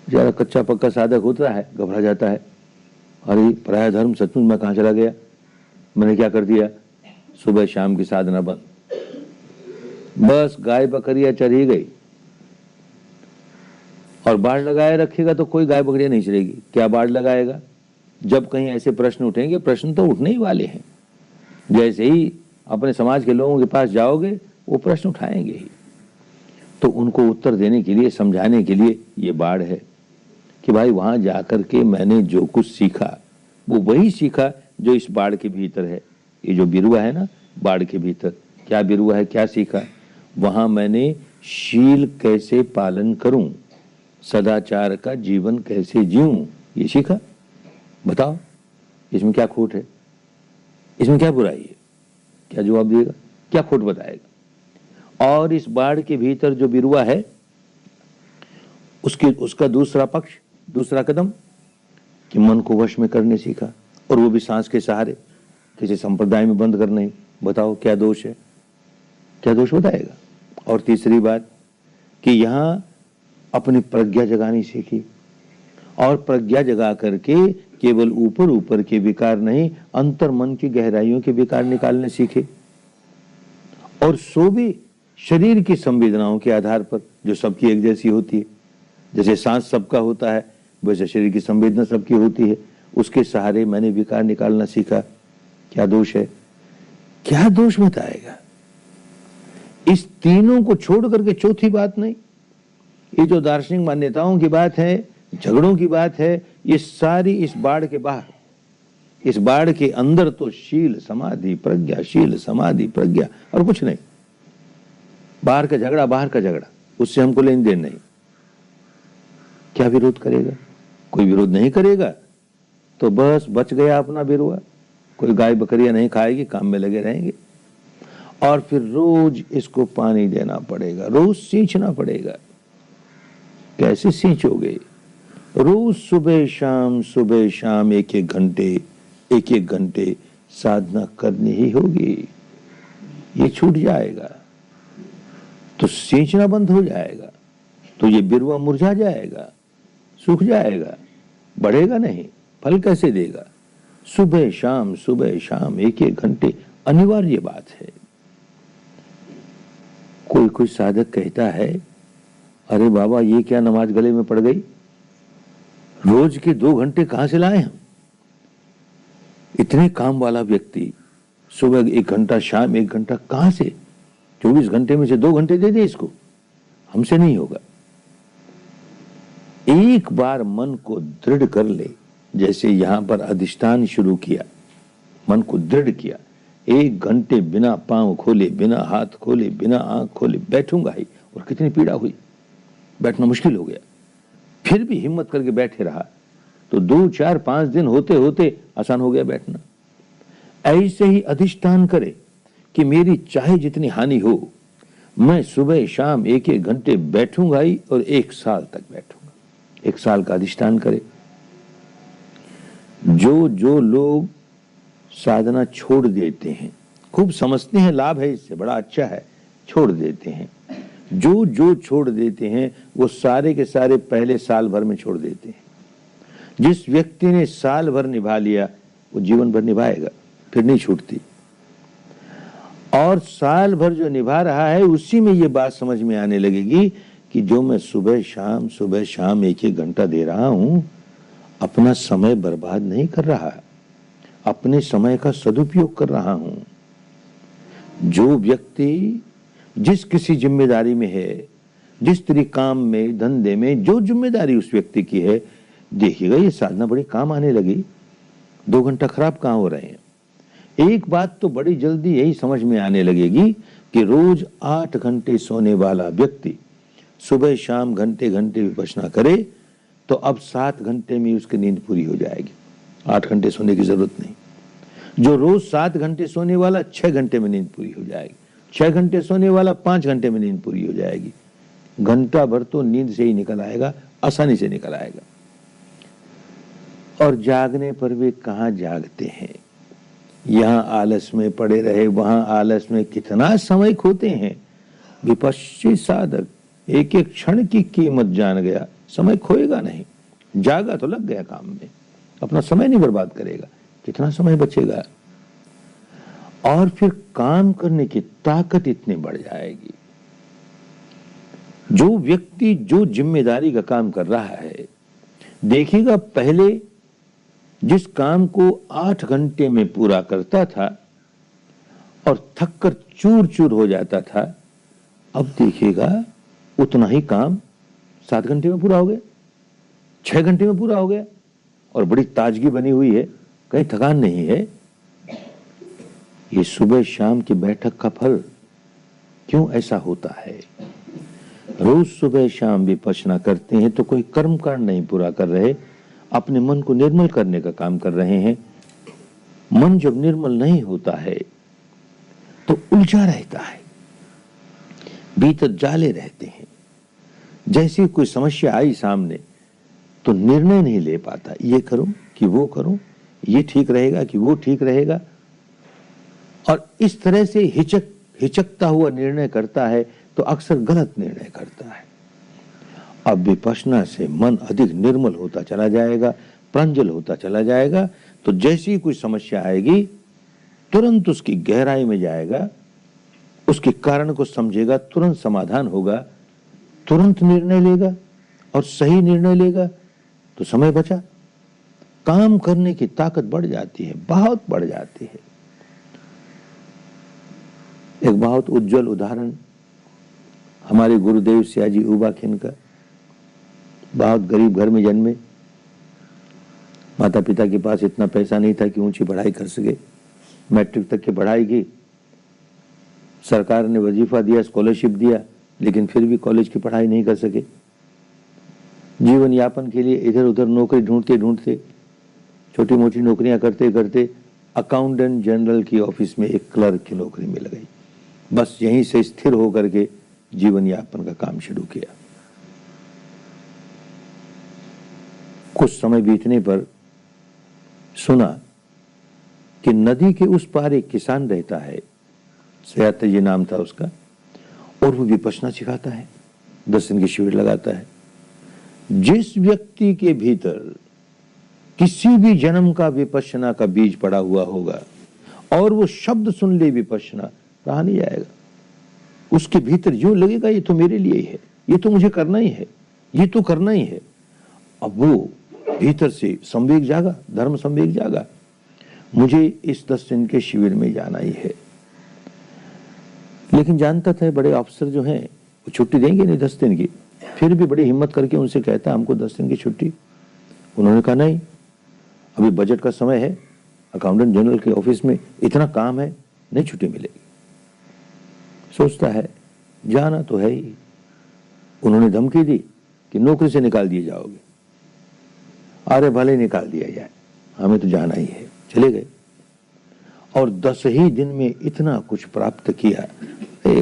ज्यादा कच्चा पक्का साधक होता है, घबरा जाता है, अरे पराया धर्म सचमुच मैं कहां चला गया, मैंने क्या कर दिया। सुबह शाम की साधना बंद, बस गाय बकरियां चर ही गई। और बाढ़ लगाए रखेगा तो कोई गाय बकरियां नहीं चलेगी। क्या बाढ़ लगाएगा, जब कहीं ऐसे प्रश्न उठेंगे, प्रश्न तो उठने ही वाले हैं, जैसे ही अपने समाज के लोगों के पास जाओगे वो प्रश्न उठाएंगे ही। तो उनको उत्तर देने के लिए, समझाने के लिए ये बाढ़ है कि भाई वहां जाकर के मैंने जो कुछ सीखा वो वही सीखा जो इस बाढ़ के भीतर है। ये जो बिरुआ है ना, बाढ़ के भीतर क्या बिरुआ है, क्या सीखा, वहां मैंने शील कैसे पालन करूं, सदाचार का जीवन कैसे जीऊं, ये सीखा। बताओ इसमें क्या खोट है, इसमें क्या बुराई है, क्या जवाब देगा, क्या खोट बताएगा। और इस बाढ़ के भीतर जो बिरुआ है, उसका दूसरा पक्ष, दूसरा कदम कि मन को वश में करने सीखा, और वो भी सांस के सहारे, किसी संप्रदाय में बंद कर नहीं। बताओ क्या दोष है, क्या दोष बताएगा। और तीसरी बात कि यहां अपनी प्रज्ञा जगानी सीखी, और प्रज्ञा जगा करके केवल ऊपर ऊपर के विकार नहीं, अंतर मन की गहराइयों के विकार निकालने सीखे। और सो भी शरीर की संवेदनाओं के आधार पर, जो सबकी एक जैसी होती है, जैसे सांस सबका होता है वैसे शरीर की संवेदना सबकी होती है, उसके सहारे मैंने विकार निकालना सीखा। क्या दोष है, क्या दोष बताएगा। इस तीनों को छोड़ करके चौथी बात नहीं। ये जो दार्शनिक मान्यताओं की बात है, झगड़ों की बात है, ये सारी इस बाढ़ के बाहर, इस बाढ़ के अंदर तो शील समाधि प्रज्ञा, शील समाधि प्रज्ञा, और कुछ नहीं। बाहर का झगड़ा, बाहर का झगड़ा, उससे हमको लेन देन नहीं। क्या विरोध करेगा, कोई विरोध नहीं करेगा तो बस बच गया अपना बिरुआ। कोई गाय बकरियां नहीं खाएगी, काम में लगे रहेंगे। और फिर रोज इसको पानी देना पड़ेगा, रोज सींचना पड़ेगा। कैसे सींचोगे, रोज सुबह शाम एक एक घंटे साधना करनी ही होगी। ये छूट जाएगा तो सींचना बंद हो जाएगा, तो ये बिरवा मुरझा जाएगा, सूख जाएगा, बढ़ेगा नहीं, फल कैसे देगा। सुबह शाम एक एक घंटे अनिवार्य बात है। कोई साधक कहता है, अरे बाबा ये क्या नमाज गले में पड़ गई, रोज के 2 घंटे कहां से लाए हम। इतने काम वाला व्यक्ति सुबह 1 घंटा शाम 1 घंटा कहां से, 24 घंटे में से 2 घंटे दे दे इसको, हमसे नहीं होगा। एक बार मन को दृढ़ कर ले, जैसे यहां पर अधिष्ठान शुरू किया, मन को दृढ़ किया, 1 घंटे बिना पांव खोले, बिना हाथ खोले, बिना आंख खोले बैठूंगा ही, और कितनी पीड़ा हुई, बैठना मुश्किल हो गया, फिर भी हिम्मत करके बैठे रहा, तो 2 4 5 दिन होते होते आसान हो गया बैठना। ऐसे ही अधिष्ठान करे कि मेरी चाहे जितनी हानि हो, मैं सुबह शाम एक एक घंटे बैठूंगा ही, और 1 साल तक बैठूंगा। 1 साल का अधिष्ठान करे। जो लोग साधना छोड़ देते हैं, खूब समझते हैं लाभ है इससे, बड़ा अच्छा है, छोड़ देते हैं। जो छोड़ देते हैं वो सारे के सारे पहले साल भर में छोड़ देते हैं। जिस व्यक्ति ने साल भर निभा लिया वो जीवन भर निभाएगा, फिर नहीं छूटती। और साल भर जो निभा रहा है उसी में ये बात समझ में आने लगेगी कि जो मैं सुबह शाम एक एक घंटा दे रहा हूं, अपना समय बर्बाद नहीं कर रहा, अपने समय का सदुपयोग कर रहा हूं। जो व्यक्ति जिस किसी जिम्मेदारी में है, जिस तरह काम में, धंधे में जो जिम्मेदारी उस व्यक्ति की है, देखिएगा ये साधना बड़ी काम आने लगी। 2 घंटा खराब कहां हो रहे हैं। एक बात तो बड़ी जल्दी यही समझ में आने लगेगी कि रोज 8 घंटे सोने वाला व्यक्ति सुबह शाम घंटे घंटे विपश्यना करे तो अब 7 घंटे में उसकी नींद पूरी हो जाएगी। 8 घंटे सोने की जरूरत नहीं। जो रोज 7 घंटे सोने वाला 6 घंटे में नींद पूरी हो जाएगी। 6 घंटे सोने वाला 5 घंटे में नींद पूरी हो जाएगी। घंटा भर तो नींद से ही निकल आएगा, आसानी से निकल आएगा। और जागने पर वे कहां जागते हैं, यहां आलस में पड़े रहे, वहां आलस में कितना समय खोते हैं। विपश्ची साधक एक एक क्षण की कीमत जान गया, समय खोएगा नहीं। जागा तो लग गया काम में, अपना समय नहीं बर्बाद करेगा, कितना समय बचेगा। और फिर काम करने की ताकत इतनी बढ़ जाएगी। जो व्यक्ति जो जिम्मेदारी का काम कर रहा है, देखिएगा पहले जिस काम को 8 घंटे में पूरा करता था और थक कर चूर चूर हो जाता था, अब देखिएगा उतना ही काम 7 घंटे में पूरा हो गया, 6 घंटे में पूरा हो गया, और बड़ी ताजगी बनी हुई है, कहीं थकान नहीं है। ये सुबह शाम की बैठक का फल। क्यों ऐसा होता है? रोज सुबह शाम विपश्यना करते हैं तो कोई कर्म कांड नहीं पूरा कर रहे, अपने मन को निर्मल करने का काम कर रहे हैं। मन जब निर्मल नहीं होता है तो उलझा रहता है, भीतर जाले रहते हैं। जैसे कोई समस्या आई सामने तो निर्णय नहीं ले पाता, ये करूं कि वो करूं, ये ठीक रहेगा कि वो ठीक रहेगा, और इस तरह से हिचकता हुआ निर्णय करता है तो अक्सर गलत निर्णय करता है। अब विपश्यना से मन अधिक निर्मल होता चला जाएगा, प्रांजल होता चला जाएगा, तो जैसी कोई समस्या आएगी तुरंत उसकी गहराई में जाएगा, उसके कारण को समझेगा, तुरंत समाधान होगा, तुरंत निर्णय लेगा, और सही निर्णय लेगा तो समय बचा। काम करने की ताकत बढ़ जाती है, बहुत बढ़ जाती है। एक बहुत उज्जवल उदाहरण हमारे गुरुदेव सियाजी उबाखिन का। बहुत गरीब घर में जन्मे, माता पिता के पास इतना पैसा नहीं था कि ऊंची पढ़ाई कर सके। मैट्रिक तक की पढ़ाई की, सरकार ने वजीफा दिया, स्कॉलरशिप दिया, लेकिन फिर भी कॉलेज की पढ़ाई नहीं कर सके। जीवन यापन के लिए इधर उधर नौकरी ढूंढते ढूंढते, छोटी मोटी नौकरियां करते करते अकाउंटेंट जनरल की ऑफिस में एक क्लर्क की नौकरी मिल गई। बस यहीं से स्थिर होकर के जीवन यापन का काम शुरू किया। कुछ समय बीतने पर सुना कि नदी के उस पार एक किसान रहता है, सयात ये नाम था उसका, और वो विपश्यना सिखाता है, 10 दिन की शिविर लगाता है। जिस व्यक्ति के भीतर किसी भी जन्म का विपश्यना का बीज पड़ा हुआ होगा और वो शब्द सुन ले विपश्यना, रहा नहीं जाएगा। उसके भीतर यूं लगेगा ये तो मेरे लिए ही है, ये तो मुझे करना ही है, ये तो करना ही है। अब वो भीतर से संवेग जागा, धर्म संवेग जागा, मुझे इस 10 दिन के शिविर में जाना ही है। लेकिन जानता था बड़े अफसर जो हैं वो छुट्टी देंगे नहीं 10 दिन की, फिर भी बड़ी हिम्मत करके उनसे कहता हमको 10 दिन की छुट्टी। उन्होंने कहा नहीं, अभी बजट का समय है, अकाउंटेंट जनरल के ऑफिस में इतना काम है, नहीं छुट्टी मिलेगी। सोचता है जाना तो है ही। उन्होंने धमकी दी कि नौकरी से निकाल दिए जाओगे। अरे भले निकाल दिया जाए, हमें तो जाना ही है। चले गए और 10 ही दिन में इतना कुछ प्राप्त किया।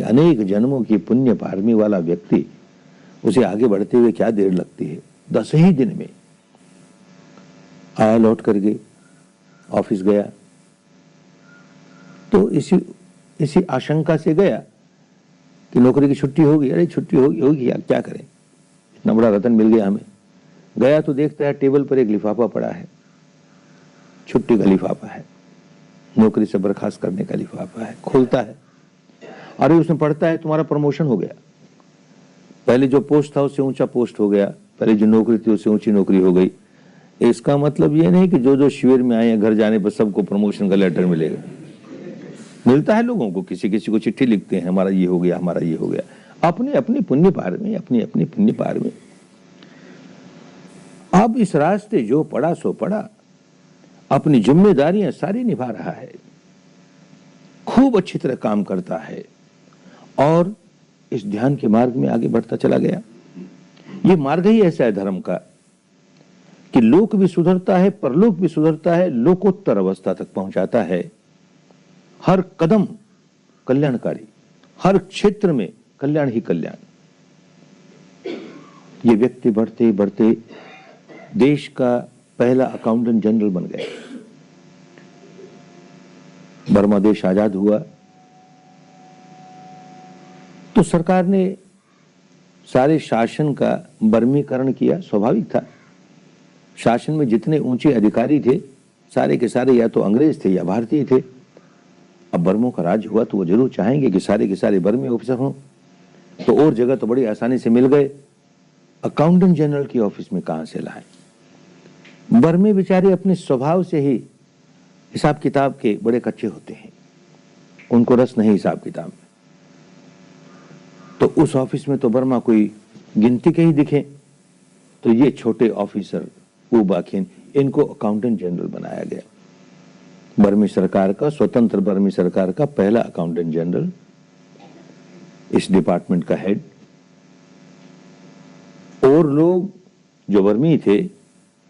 अनेक जन्मों की पुण्य पारमी वाला व्यक्ति, उसे आगे बढ़ते हुए क्या देर लगती है। 10 ही दिन में आया, लौट करके ऑफिस गया तो इसी आशंका से गया कि नौकरी की छुट्टी होगी। अरे छुट्टी होगी क्या करें, इतना बड़ा रतन मिल गया हमें। गया तो देखता है टेबल पर एक लिफाफा पड़ा है, छुट्टी का लिफाफा है, नौकरी से बर्खास्त करने का लिफाफा है। खोलता है, अरे उसमें पढ़ता है तुम्हारा प्रमोशन हो गया, पहले जो पोस्ट था उससे ऊंचा पोस्ट हो गया, पहले जो नौकरी थी उससे ऊंची नौकरी हो गई। इसका मतलब ये नहीं कि जो शिविर में आए हैं घर जाने पर सबको प्रमोशन का लेटर मिलेगा। मिलता है लोगों को, किसी किसी को चिट्ठी लिखते हैं हमारा ये हो गया, हमारा ये हो गया, अपने अपनी पुण्य पार में, अपनी अपनी पुण्य पार में। अब इस रास्ते जो पड़ा सो पड़ा, अपनी जिम्मेदारियां सारी निभा रहा है, खूब अच्छी तरह काम करता है और इस ध्यान के मार्ग में आगे बढ़ता चला गया। ये मार्ग ही ऐसा है धर्म का कि लोक भी सुधरता है, परलोक भी सुधरता है, लोकोत्तर अवस्था तक पहुंचाता है। हर कदम कल्याणकारी, हर क्षेत्र में कल्याण ही कल्याण। ये व्यक्ति बढ़ते बढ़ते देश का पहला अकाउंटेंट जनरल बन गया। बर्मा देश आजाद हुआ तो सरकार ने सारे शासन का बर्मीकरण किया, स्वाभाविक था। शासन में जितने ऊंचे अधिकारी थे सारे के सारे या तो अंग्रेज थे या भारतीय थे। अब बर्मों का राज हुआ तो वो जरूर चाहेंगे कि सारे के सारे बर्मी ऑफिसर हों, तो और जगह तो बड़ी आसानी से मिल गए। अकाउंटेंट जनरल की ऑफिस में कहां से लाए? बर्मी बेचारे अपने स्वभाव से ही हिसाब किताब के बड़े कच्चे होते हैं, उनको रस नहीं हिसाब किताब में। तो उस ऑफिस में तो बर्मा कोई गिनती के ही दिखे, तो ये छोटे ऑफिसर उबाखिन, इनको अकाउंटेंट जनरल बनाया गया। बर्मी सरकार का, स्वतंत्र बर्मी सरकार का पहला अकाउंटेंट जनरल, इस डिपार्टमेंट का हेड। और लोग जो बर्मी थे,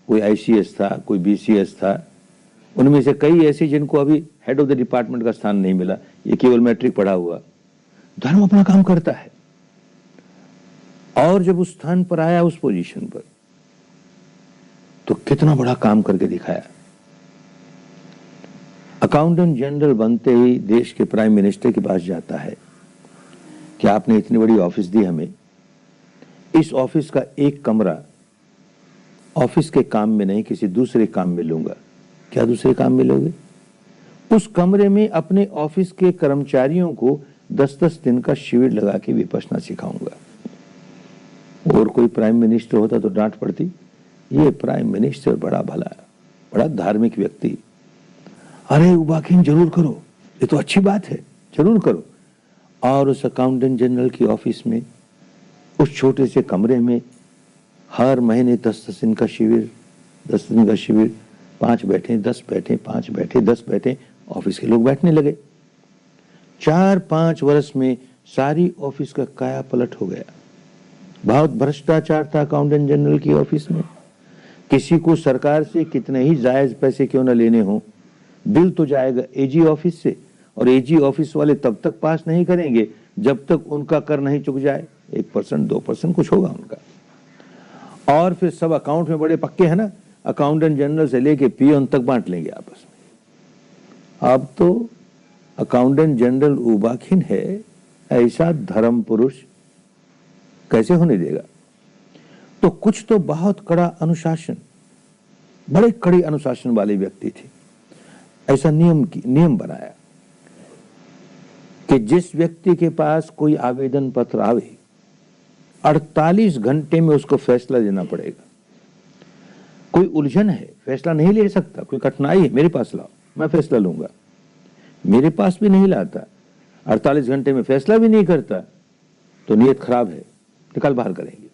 कोई आईसीएस था, कोई बीसीएस था, उनमें से कई ऐसे जिनको अभी हेड ऑफ द डिपार्टमेंट का स्थान नहीं मिला, ये केवल मैट्रिक पढ़ा हुआ। धर्म अपना काम करता है और जब उस स्थान पर आया, उस पोजीशन पर, तो कितना बड़ा काम करके दिखाया। अकाउंटेंट जनरल बनते ही देश के प्राइम मिनिस्टर के पास जाता है कि आपने इतनी बड़ी ऑफिस दी हमें, इस ऑफिस का एक कमरा ऑफिस के काम में नहीं किसी दूसरे काम में लूंगा। क्या दूसरे काम में लोगे? उस कमरे में अपने ऑफिस के कर्मचारियों को 10-10 दिन का शिविर लगा के विपश्यना सिखाऊंगा। और कोई प्राइम मिनिस्टर होता तो डांट पड़ती, ये प्राइम मिनिस्टर बड़ा भला, बड़ा धार्मिक व्यक्ति, अरे उबाखिन जरूर करो, ये तो अच्छी बात है, जरूर करो। और उस अकाउंटेंट जनरल की ऑफिस में, उस छोटे से कमरे में हर महीने 10-10 दिन का शिविर, 10 दिन का शिविर, 5 बैठे 10 बैठे, 5 बैठे 10 बैठे, ऑफिस के लोग बैठने लगे। 4-5 वर्ष में सारी ऑफिस का काया पलट हो गया। बहुत भ्रष्टाचार था अकाउंटेंट जनरल की ऑफिस में। किसी को सरकार से कितने ही जायज पैसे क्यों न लेने हो, बिल तो जाएगा एजी ऑफिस से, और एजी ऑफिस वाले तब तक पास नहीं करेंगे जब तक उनका कर नहीं चुक जाए। 1%, 2% कुछ होगा उनका। और फिर सब अकाउंट में बड़े पक्के हैं ना, अकाउंटेंट जनरल से लेके पियोन तक बांट लेंगे आपस में। अब तो अकाउंटेंट जनरल उबाखिन है, ऐसा धर्म पुरुष कैसे होने देगा? तो कुछ तो बहुत कड़ा अनुशासन, बड़े कड़े अनुशासन वाले व्यक्ति थे। ऐसा नियम बनाया कि जिस व्यक्ति के पास कोई आवेदन पत्र आवे 48 घंटे में उसको फैसला देना पड़ेगा। कोई उलझन है, फैसला नहीं ले सकता, कोई कठिनाई है, मेरे पास लाओ, मैं फैसला लूंगा। मेरे पास भी नहीं लाता, 48 घंटे में फैसला भी नहीं करता, तो नीयत खराब है, निकाल बाहर करेंगे।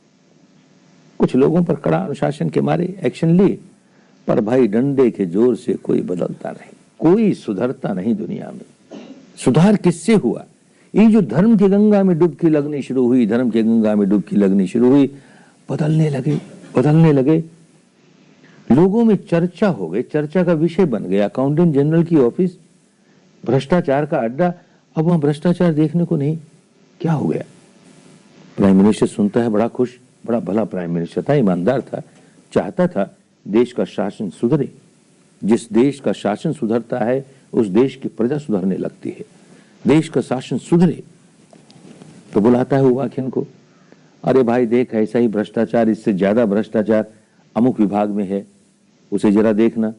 कुछ लोगों पर कड़ा अनुशासन के मारे एक्शन लिए, पर भाई डंडे के जोर से कोई बदलता नहीं, कोई सुधरता नहीं दुनिया में। सुधार किससे हुआ? ये जो धर्म की गंगा में डुबकी लगनी शुरू हुई, धर्म की गंगा में डुबकी लगनी शुरू हुई, बदलने लगे। लोगों में चर्चा हो गई, चर्चा का विषय बन गया अकाउंटेंट जनरल की ऑफिस, भ्रष्टाचार का अड्डा। अब वहां भ्रष्टाचार देखने को नहीं, क्या हो गया? प्राइम मिनिस्टर सुनता है बड़ा खुश, बड़ा भला प्राइम मिनिस्टर था, ईमानदार था, चाहता था देश का शासन सुधरे। जिस देश का शासन सुधरता है उस देश की प्रजा सुधरने लगती है। देश का शासन सुधरे तो बुलाता है उबाखिन को, अरे भाई देख, ऐसा ही भ्रष्टाचार, इससे ज्यादा भ्रष्टाचार अमुक विभाग में है, उसे जरा देखना।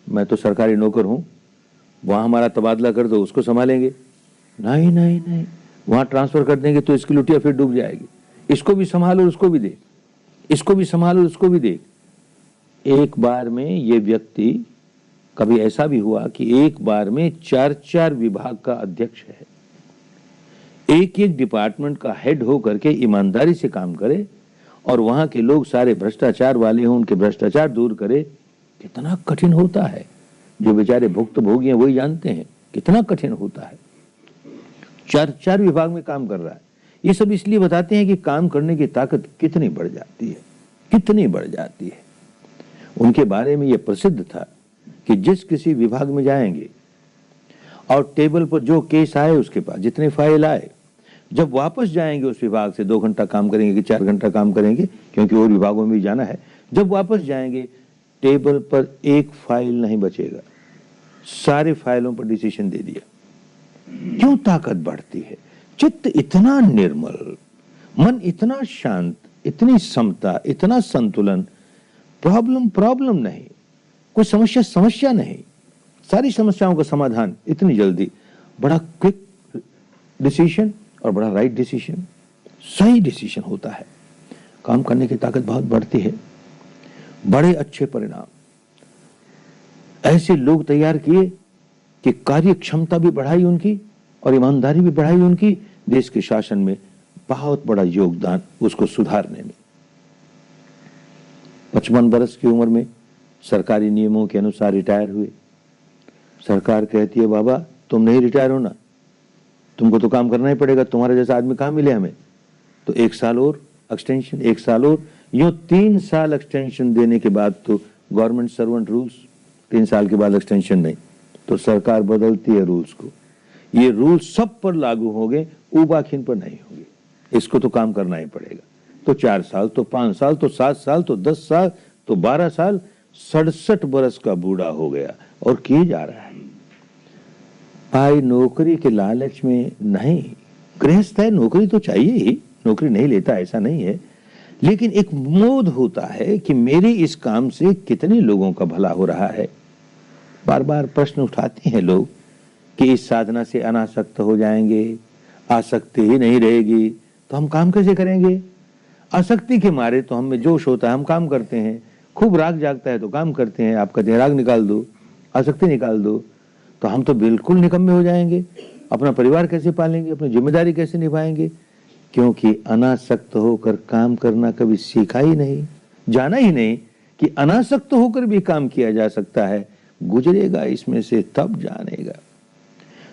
मैं तो सरकारी नौकर हूं, वहां हमारा तबादला कर दो, उसको संभालेंगे। नहीं, वहां ट्रांसफर कर देंगे तो इसकी लुटिया फिर डूब जाएगी। इसको भी संभालो, उसको भी देख, इसको भी संभालो, उसको भी देख। एक बार में ये व्यक्ति, कभी ऐसा भी हुआ कि एक बार में 4 विभाग का अध्यक्ष है, एक डिपार्टमेंट का हेड हो करके ईमानदारी से काम करे और वहां के लोग सारे भ्रष्टाचार वाले हों, उनके भ्रष्टाचार दूर करे। कितना कठिन होता है, जो बेचारे भुक्तभोगी हैं वही जानते हैं कितना कठिन होता है। 4 विभाग में काम कर रहा है। ये सब इसलिए बताते हैं कि काम करने की ताकत कितनी बढ़ जाती है, कितनी बढ़ जाती है। उनके बारे में यह प्रसिद्ध था कि जिस किसी विभाग में जाएंगे और टेबल पर जो केस आए, उसके पास जितने फाइल आए, जब वापस जाएंगे उस विभाग से 2 घंटा काम करेंगे कि 4 घंटा काम करेंगे, क्योंकि और विभागों में भी जाना है, जब वापस जाएंगे टेबल पर एक फाइल नहीं बचेगा, सारे फाइलों पर डिसीजन दे दिया। क्यों ताकत बढ़ती है? चित्त इतना निर्मल, मन इतना शांत, इतनी समता, इतना संतुलन, प्रॉब्लम नहीं, कोई समस्या नहीं, सारी समस्याओं का समाधान इतनी जल्दी, बड़ा क्विक डिसीजन और बड़ा राइट डिसीजन, सही डिसीजन होता है। काम करने की ताकत बहुत बढ़ती है, बड़े अच्छे परिणाम ऐसे लोग तैयार किए कि कार्य क्षमता भी बढ़ाई उनकी और ईमानदारी भी बढ़ाई उनकी, देश के शासन में बहुत बड़ा योगदान उसको सुधारने में। 55 वर्ष की उम्र में सरकारी नियमों के अनुसार रिटायर हुए। सरकार कहती है बाबा तुम नहीं रिटायर होना, तुमको तो काम करना ही पड़ेगा, तुम्हारे जैसा आदमी कहां मिले हमें, तो 1 साल और एक्सटेंशन, 1 साल और, यूं 3 साल एक्सटेंशन देने के बाद तो गवर्नमेंट सर्वेंट रूल्स, 3 साल के बाद एक्सटेंशन नहीं, तो सरकार बदलती है रूल्स को। ये रूल सब पर लागू होंगे, उबाखिन पर नहीं होंगे। इसको तो काम करना ही पड़ेगा। तो 4 साल, तो 5 साल, तो 7 साल, तो 10 साल, तो 12 साल, 67 वर्ष का बूढ़ा हो गया और किए जा रहा है। भाई नौकरी के लालच में नहीं, गृहस्थ है, नौकरी तो चाहिए ही, नौकरी नहीं लेता ऐसा नहीं है, लेकिन एक मोद होता है कि मेरे इस काम से कितने लोगों का भला हो रहा है। बार बार प्रश्न उठाते हैं लोग कि इस साधना से अनासक्त हो जाएंगे, आसक्ति ही नहीं रहेगी तो हम काम कैसे करेंगे? आसक्ति के मारे तो हमें जोश होता है, हम काम करते हैं, खूब राग जागता है तो काम करते हैं। आप कहते हैं राग निकाल दो, आसक्ति निकाल दो, तो हम तो बिल्कुल निकम्मे हो जाएंगे। अपना परिवार कैसे पालेंगे, अपनी जिम्मेदारी कैसे निभाएंगे? क्योंकि अनासक्त होकर काम करना कभी सीखा ही नहीं, जाना ही नहीं कि अनासक्त होकर भी काम किया जा सकता है। गुजरेगा इसमें से तब जानेगा।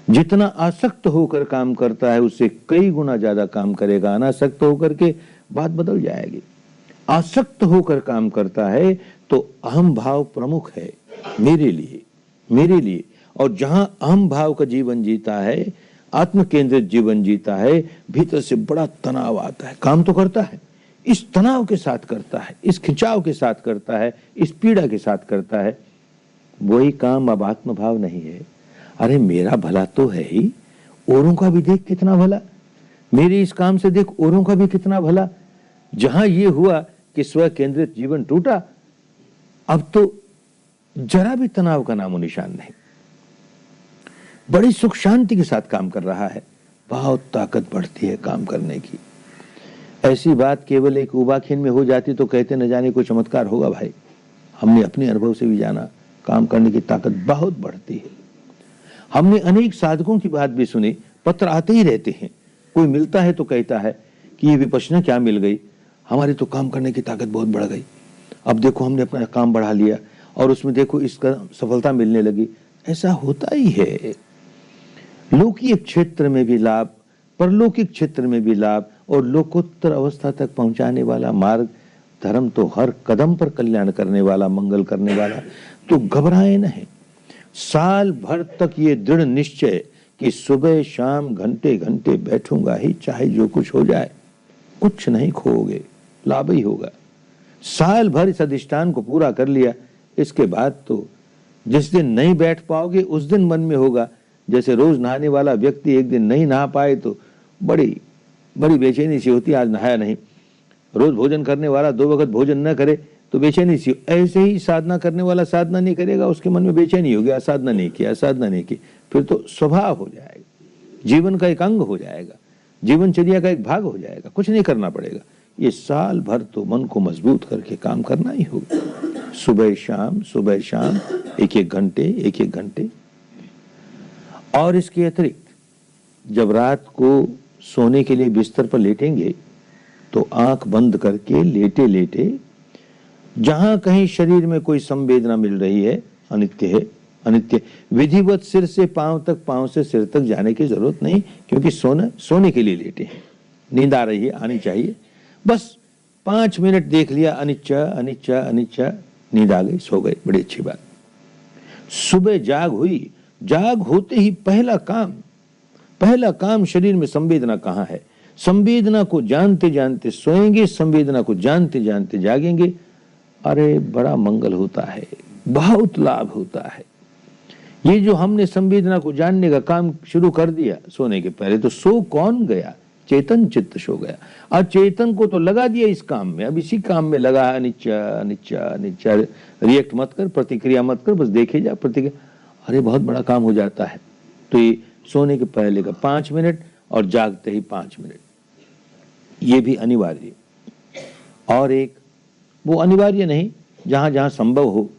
जितना आसक्त होकर काम करता है उससे कई गुना ज्यादा काम करेगा। अनासक्त होकर के बात बदल जाएगी। आसक्त होकर काम करता है तो अहम भाव प्रमुख है मेरे लिए, और जहां अहम भाव का जीवन जीता है, आत्म केंद्रित जीवन जीता है, भीतर से बड़ा तनाव आता है। काम तो करता है, इस तनाव के साथ करता है, इस खिंचाव के साथ करता है, इस पीड़ा के साथ करता है, वही काम अब आत्मभाव नहीं है। अरे मेरा भला तो है ही, औरों का भी देख कितना भला, मेरे इस काम से देख औरों का भी कितना भला। जहां ये हुआ कि स्व केंद्रित जीवन टूटा, अब तो जरा भी तनाव का नामो निशान नहीं, बड़ी सुख शांति के साथ काम कर रहा है। बहुत ताकत बढ़ती है काम करने की। ऐसी बात केवल एक उबाखिन में हो जाती तो कहते न जाने कोई चमत्कार होगा भाई। हमने अपने अनुभव से भी जाना, काम करने की ताकत बहुत बढ़ती है। हमने अनेक साधकों की बात भी सुनी, पत्र आते ही रहते हैं, कोई मिलता है तो कहता है कि ये विपश्यना क्या मिल गई, हमारी तो काम करने की ताकत बहुत बढ़ गई, अब देखो हमने अपना काम बढ़ा लिया और उसमें देखो इसका सफलता मिलने लगी। ऐसा होता ही है। लौकिक क्षेत्र में भी लाभ, परलौकिक क्षेत्र में भी लाभ और लोकोत्तर अवस्था तक पहुंचाने वाला मार्ग धर्म तो हर कदम पर कल्याण करने वाला, मंगल करने वाला। तो घबराए नहीं। साल भर तक ये दृढ़ निश्चय कि सुबह शाम घंटे घंटे बैठूंगा ही, चाहे जो कुछ हो जाए, कुछ नहीं खोओगे, लाभ ही होगा। साल भर इस अधिष्ठान को पूरा कर लिया, इसके बाद तो जिस दिन नहीं बैठ पाओगे उस दिन मन में होगा, जैसे रोज नहाने वाला व्यक्ति एक दिन नहीं नहा पाए तो बड़ी बड़ी बेचैनी सी होती, आज नहाया नहीं। रोज भोजन करने वाला 2 वक्त भोजन न करे तो बेचैनी सी। ऐसे ही साधना करने वाला साधना नहीं करेगा, उसके मन में बेचैनी होगी, साधना नहीं किया, साधना नहीं की, फिर तो स्वभाव हो जाएगा, जीवन का एक अंग हो जाएगा, जीवनचर्या का एक भाग हो जाएगा, कुछ नहीं करना पड़ेगा। ये साल भर तो मन को मजबूत करके काम करना ही होगा, सुबह शाम 1-1 घंटे। और इसके अतिरिक्त जब रात को सोने के लिए बिस्तर पर लेटेंगे तो आंख बंद करके लेटे लेटे जहां कहीं शरीर में कोई संवेदना मिल रही है, अनित्य विधिवत सिर से पांव तक, पांव से सिर तक जाने की जरूरत नहीं, क्योंकि सोने के लिए लेटे हैं, नींद आ रही है, आनी चाहिए। बस 5 मिनट देख लिया, अनिच्चा, नींद आ गई, सो गए, बड़ी अच्छी बात। सुबह जाग हुई, जाग होते ही पहला काम शरीर में संवेदना कहाँ है, संवेदना को जानते जानते सोएंगे, संवेदना को जानते जानते जागेंगे। अरे बड़ा मंगल होता है, बहुत लाभ होता है। ये जो हमने संवेदना को जानने का काम शुरू कर दिया सोने के पहले, तो सो कौन गया, चेतन चित्त सो गया। और चेतन को तो लगा दिया इस काम में, अब इसी काम में लगा, अनिच्चा, रिएक्ट मत कर, प्रतिक्रिया मत कर, बस देखे जा प्रतिक्रिया। अरे बहुत बड़ा काम हो जाता है। तो ये सोने के पहले का 5 मिनट और जागते ही 5 मिनट, ये भी अनिवार्य। और एक वो अनिवार्य नहीं, जहां जहां संभव हो,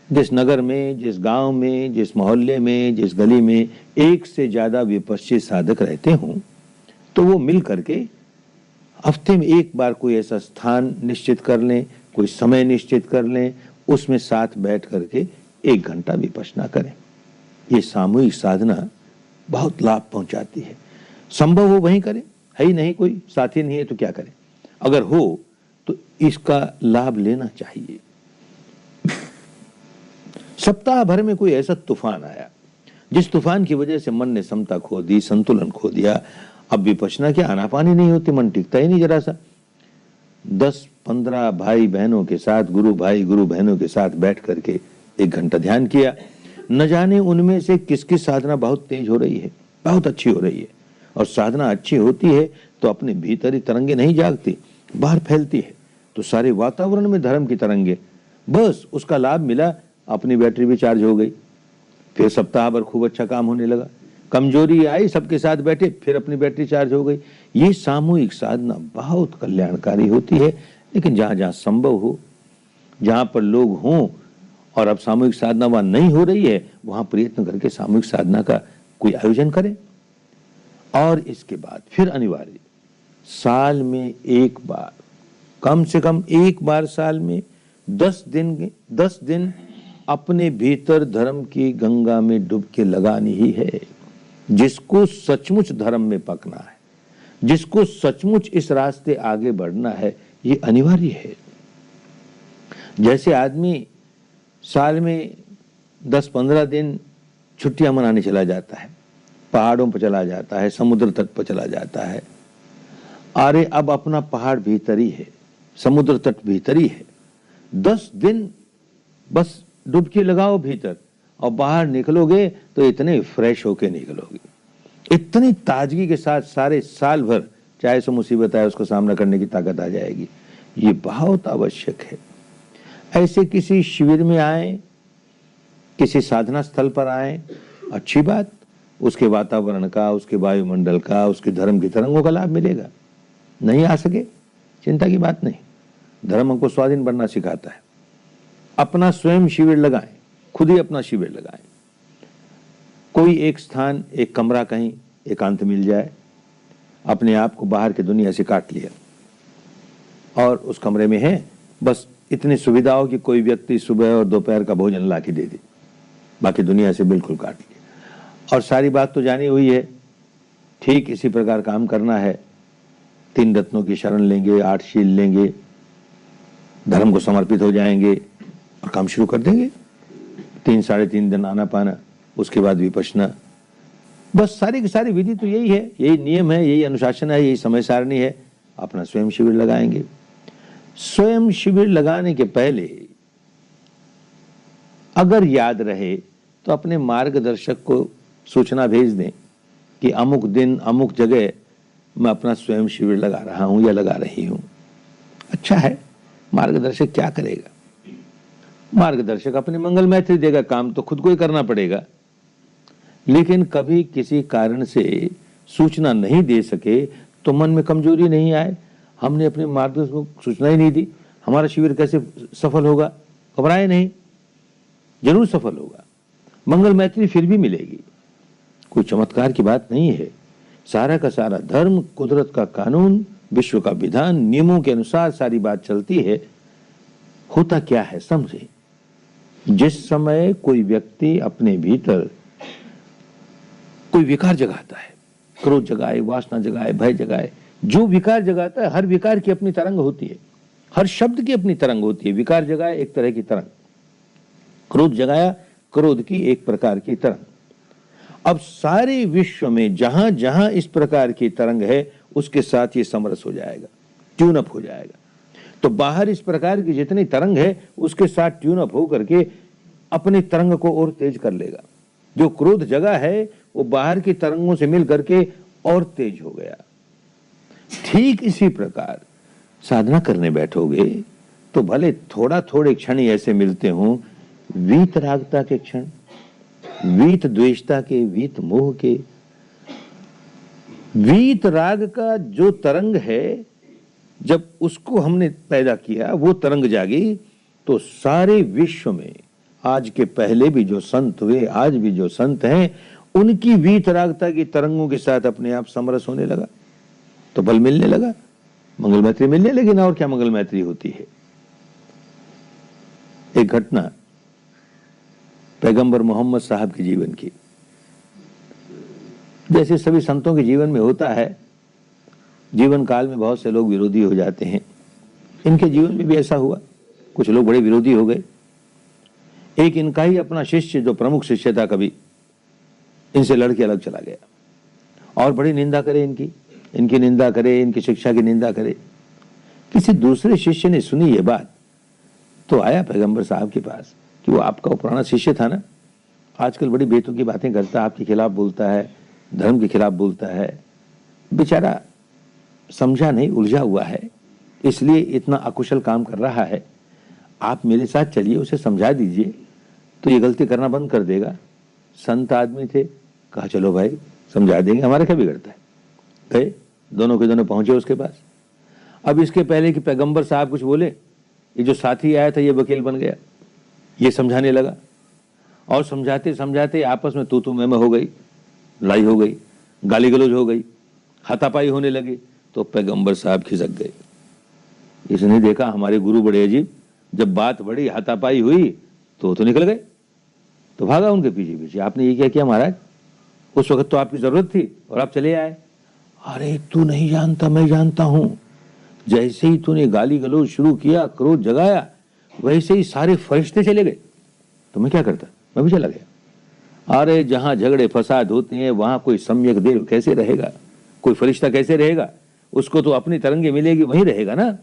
जिस नगर में, जिस गांव में, जिस मोहल्ले में, जिस गली में एक से ज्यादा विपश्चित साधक रहते हों, तो वो मिल करके हफ्ते में एक बार कोई ऐसा स्थान निश्चित कर लें, कोई समय निश्चित कर लें, उसमें साथ बैठ करके 1 घंटा विपश्यना करें। ये सामूहिक साधना बहुत लाभ पहुंचाती है। संभव हो वहीं करें, है ही नहीं, कोई साथी नहीं है तो क्या करें, अगर हो तो इसका लाभ लेना चाहिए। सप्ताह भर में कोई ऐसा तूफान आया जिस तूफान की वजह से मन ने समता खो दी, संतुलन खो दिया, अब विपश्यना की आनापानी नहीं होती, मन टिकता ही नहीं जरा सा। 10-15 भाई बहनों के साथ, गुरु बहनों के साथ बैठ करके 1 घंटा ध्यान किया, न जाने उनमें से किसकी साधना बहुत तेज हो रही है, बहुत अच्छी हो रही है। और साधना अच्छी होती है तो अपने भीतर ही तरंगे नहीं जागती, बाहर फैलती है, तो सारे वातावरण में धर्म की तरंगे, बस उसका लाभ मिला, अपनी बैटरी भी चार्ज हो गई, फिर सप्ताह भर खूब अच्छा काम होने लगा। कमजोरी आई, सबके साथ बैठे, फिर अपनी बैटरी चार्ज हो गई। ये सामूहिक साधना बहुत कल्याणकारी होती है। लेकिन जहां जहां संभव हो, जहां पर लोग हों और अब सामूहिक साधना वहां नहीं हो रही है, वहां प्रयत्न करके सामूहिक साधना का कोई आयोजन करें। और इसके बाद फिर अनिवार्य, साल में 1 बार, कम से कम 1 बार साल में 10 दिन अपने भीतर धर्म की गंगा में डुबकी लगानी ही है। जिसको सचमुच धर्म में पकना है, जिसको सचमुच इस रास्ते आगे बढ़ना है, ये अनिवार्य है। जैसे आदमी साल में 10-15 दिन छुट्टियां मनाने चला जाता है, पहाड़ों पर चला जाता है, समुद्र तट पर चला जाता है, अरे अब अपना पहाड़ भीतर ही है, समुद्र तट भीतर ही है। 10 दिन बस डुबकी लगाओ भीतर और बाहर निकलोगे तो इतने फ्रेश होके निकलोगे, इतनी ताजगी के साथ सारे साल भर चाहे सो मुसीबत आए उसको सामना करने की ताकत आ जाएगी। ये बहुत आवश्यक है। ऐसे किसी शिविर में आए, किसी साधना स्थल पर आए, अच्छी बात, उसके वातावरण का, उसके वायुमंडल का, उसके धर्म की तरंगों का लाभ मिलेगा। नहीं आ सके, चिंता की बात नहीं। धर्म हमको स्वाधीन बनना सिखाता है। अपना स्वयं शिविर लगाएं, खुद ही अपना शिविर लगाएं। कोई एक स्थान, एक कमरा कहीं एकांत मिल जाए, अपने आप को बाहर की दुनिया से काट लिया और उस कमरे में है बस इतनी सुविधा हो कि कोई व्यक्ति सुबह और दोपहर का भोजन ला के दे दे, बाकी दुनिया से बिल्कुल काट लिया। और सारी बात तो जानी हुई है। ठीक इसी प्रकार काम करना है। 3 रत्नों की शरण लेंगे, 8 शील लेंगे, धर्म को समर्पित हो जाएंगे और काम शुरू कर देंगे। 3 साढ़े 3 दिन आना पाना, उसके बाद विपश्यना। बस सारी की सारी विधि तो यही है, यही नियम है, यही अनुशासन है, यही समय सारणी है। अपना स्वयं शिविर लगाएंगे। स्वयं शिविर लगाने के पहले अगर याद रहे तो अपने मार्गदर्शक को सूचना भेज दें कि अमुक दिन अमुक जगह मैं अपना स्वयं शिविर लगा रहा हूं या लगा रही हूं। अच्छा है, मार्गदर्शक क्या करेगा? मार्गदर्शक अपने मंगल मैत्री देगा, काम तो खुद को ही करना पड़ेगा। लेकिन कभी किसी कारण से सूचना नहीं दे सके तो मन में कमजोरी नहीं आए, हमने अपने मार्गदर्शक को सूचना ही नहीं दी, हमारा शिविर कैसे सफल होगा? घबराए नहीं, जरूर सफल होगा। मंगल मैत्री फिर भी मिलेगी। कोई चमत्कार की बात नहीं है। सारा का सारा धर्म, कुदरत का कानून, विश्व का विधान, नियमों के अनुसार सारी बात चलती है। होता क्या है समझे। जिस समय कोई व्यक्ति अपने भीतर कोई विकार जगाता है, क्रोध जगाए, वासना जगाए, भय जगाए, जो विकार जगाता है, हर विकार की अपनी तरंग होती है, हर शब्द की अपनी तरंग होती है। विकार जगाए एक तरह की तरंग, क्रोध जगाया, क्रोध की एक प्रकार की तरंग। अब सारे विश्व में जहां जहां इस प्रकार की तरंग है उसके साथ ये समरस हो जाएगा, ट्यून अप हो जाएगा। तो बाहर इस प्रकार की जितनी तरंग है उसके साथ ट्यून अप होकर के अपनी तरंग को और तेज कर लेगा। जो क्रोध जगा है वो बाहर की तरंगों से मिल करके और तेज हो गया। ठीक इसी प्रकार साधना करने बैठोगे तो भले थोड़े क्षण ही ऐसे मिलते हों, वीत रागता के क्षण, वीत द्वेषता के, वीत मोह के। वीत राग का जो तरंग है, जब उसको हमने पैदा किया, वो तरंग जागी तो सारे विश्व में आज के पहले भी जो संत हुए, आज भी जो संत हैं, उनकी वीत रागता की तरंगों के साथ अपने आप समरस होने लगा। तो बल मिलने लगा, मंगल मैत्री मिलने लगी ना। और क्या मंगल मैत्री होती है। एक घटना पैगंबर मोहम्मद साहब के जीवन की, जैसे सभी संतों के जीवन में होता है, जीवन काल में बहुत से लोग विरोधी हो जाते हैं। इनके जीवन में भी ऐसा हुआ, कुछ लोग बड़े विरोधी हो गए। एक इनका ही अपना शिष्य जो प्रमुख शिष्य था, कभी इनसे लड़के अलग चला गया और बड़ी निंदा करे, इनकी निंदा करे, इनकी शिक्षा की निंदा करे। किसी दूसरे शिष्य ने सुनी ये बात तो आया पैगंबर साहब के पास कि वो आपका पुराना शिष्य था ना, आजकल बड़ी बेतुकी की बातें करता है, आपके खिलाफ बोलता है, धर्म के खिलाफ बोलता है। बेचारा समझा नहीं, उलझा हुआ है, इसलिए इतना अकुशल काम कर रहा है। आप मेरे साथ चलिए, उसे समझा दीजिए तो ये गलती करना बंद कर देगा। संत आदमी थे, कहा चलो भाई समझा देंगे, हमारा क्या बिगड़ता है। गए, दोनों के दोनों पहुंचे उसके पास। अब इसके पहले कि पैगंबर साहब कुछ बोले, ये जो साथी आया था ये वकील बन गया, ये समझाने लगा और समझाते समझाते आपस में तू मैं हो गई, लड़ाई हो गई, गाली गलौज हो गई, हाथापाई होने लगी। तो पैगंबर साहब खिसक गए। इसने देखा हमारे गुरु बड़े अजीब, जब बात बड़ी हाथापाई हुई तो निकल गए, तो भागा उनके पीछे पीछे। आपने ये क्या किया महाराज, उस वक्त तो आपकी जरूरत थी और आप चले आए। अरे तू नहीं जानता, मैं जानता हूं। जैसे ही तूने गाली गलौज शुरू किया, क्रोध जगाया, वैसे ही सारे फरिश्ते चले गए। तो मैं क्या करता, मैं भी चला गया। अरे जहां झगड़े फसाद होते हैं वहां कोई सम्यक देव कैसे रहेगा, कोई फरिश्ता कैसे रहेगा। उसको तो अपनी तरंगे मिलेगी, वहीं रहेगा ना।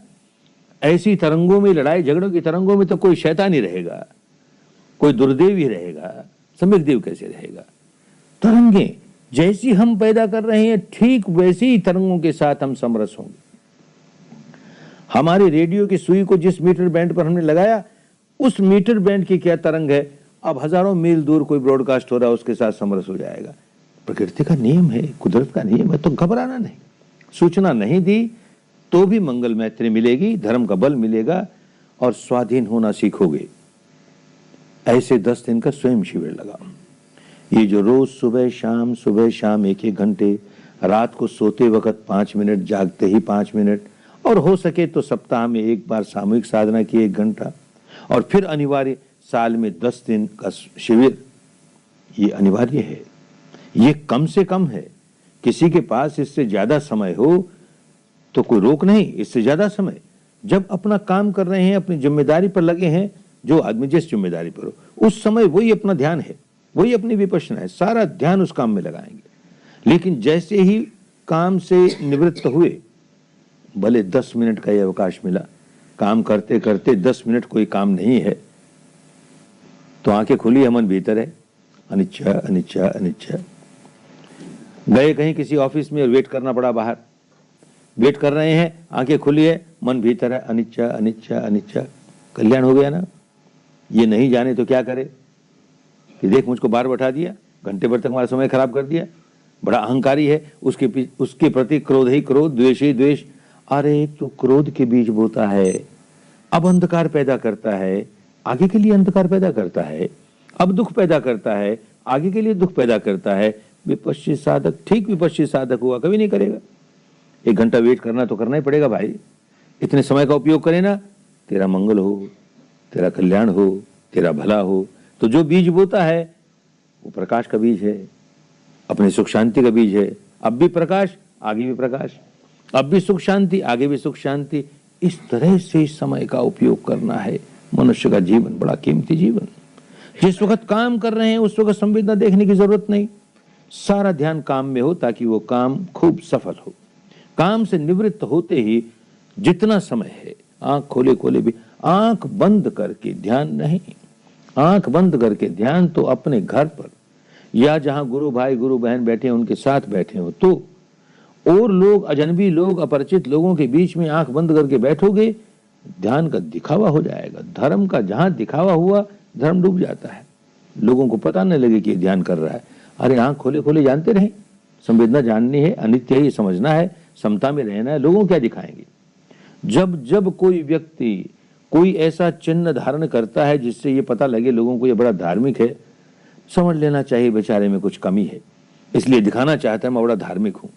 ऐसी तरंगों में, लड़ाई झगड़ों की तरंगों में तो कोई शैतान ही रहेगा, कोई दुर्देव ही रहेगा, सम्यक देव कैसे रहेगा। तरंगे जैसी हम पैदा कर रहे हैं, ठीक वैसी ही तरंगों के साथ हम समरस होंगे। हमारे रेडियो की सुई को जिस मीटर बैंड पर हमने लगाया, उस मीटर बैंड की क्या तरंग है, अब हजारों मील दूर कोई ब्रॉडकास्ट हो रहा है, उसके साथ समरस हो जाएगा। प्रकृति का नियम है, कुदरत का नियम है, तो घबराना नहीं। सूचना नहीं दी तो भी मंगल मैत्री मिलेगी, धर्म का बल मिलेगा और स्वाधीन होना सीखोगे। ऐसे 10 दिन का स्वयं शिविर लगाओ। ये जो रोज सुबह शाम 1-1 घंटे, रात को सोते वक्त 5 मिनट, जागते ही 5 मिनट, और हो सके तो सप्ताह में एक बार सामूहिक साधना की 1 घंटा, और फिर अनिवार्य साल में 10 दिन का शिविर, ये अनिवार्य है। ये कम से कम है। किसी के पास इससे ज्यादा समय हो तो कोई रोक नहीं, इससे ज्यादा समय। जब अपना काम कर रहे हैं, अपनी जिम्मेदारी पर लगे हैं, जो आदमी जिस जिम्मेदारी पर हो, उस समय वही अपना ध्यान है, वही अपनी विपश्यना है, सारा ध्यान उस काम में लगाएंगे। लेकिन जैसे ही काम से निवृत्त हुए, भले 10 मिनट का ये अवकाश मिला, काम करते करते 10 मिनट कोई काम नहीं है, तो आंखें खुली है, मन भीतर है, अनिच्छा अनिच्छा अनिच्छा। गए कहीं किसी ऑफिस में और वेट करना पड़ा बाहर, वेट कर रहे हैं, आंखें खुली है, मन भीतर है, अनिच्छा अनिच्छा अनिच्छा। कल्याण हो गया ना। ये नहीं जाने तो क्या करे कि देख मुझको बाहर बैठा दिया, घंटे भर तक हमारा समय खराब कर दिया, बड़ा अहंकारी है, उसके प्रति क्रोध ही क्रोध, द्वेष ही द्वेष। अरे तो क्रोध के बीज बोता है, अब अंधकार पैदा करता है, आगे के लिए अंधकार पैदा करता है, अब दुख पैदा करता है, आगे के लिए दुख पैदा करता है। विपश्चित साधक ठीक विपश्चित साधक हुआ कभी नहीं करेगा। 1 घंटा वेट करना तो करना ही पड़ेगा भाई। इतने समय का उपयोग करे ना, तेरा मंगल हो, तेरा कल्याण हो, तेरा भला हो। तो जो बीज बोता है वो प्रकाश का बीज है, अपने सुख शांति का बीज है। अब भी प्रकाश, आगे भी प्रकाश, अब भी सुख शांति, आगे भी सुख शांति। इस तरह से इस समय का उपयोग करना है। मनुष्य का जीवन बड़ा कीमती जीवन। जिस वक्त काम कर रहे हैं उस वक्त संवेदना देखने की जरूरत नहीं, सारा ध्यान काम में हो ताकि वो काम खूब सफल हो। काम से निवृत्त होते ही जितना समय है, आंख खोले खोले भी, आंख बंद करके ध्यान नहीं, आंख बंद करके ध्यान तो अपने घर पर या जहां गुरु भाई गुरु बहन बैठे हैं उनके साथ बैठे हो तो, और लोग अजनबी लोग अपरिचित लोगों के बीच में आंख बंद करके बैठोगे, ध्यान का दिखावा हो जाएगा। धर्म का जहां दिखावा हुआ धर्म डूब जाता है, लोगों को पता नहीं लगे कि ध्यान कर रहा है। अरे आंख खोले खोले जानते रहे, संवेदना जाननी है, अनित्य है समझना है, समता में रहना है, लोगों क्या दिखाएंगे। जब जब कोई व्यक्ति कोई ऐसा चिन्ह धारण करता है जिससे ये पता लगे लोगों को ये बड़ा धार्मिक है, समझ लेना चाहिए बेचारे में कुछ कमी है, इसलिए दिखाना चाहता है मैं बड़ा धार्मिक हूं।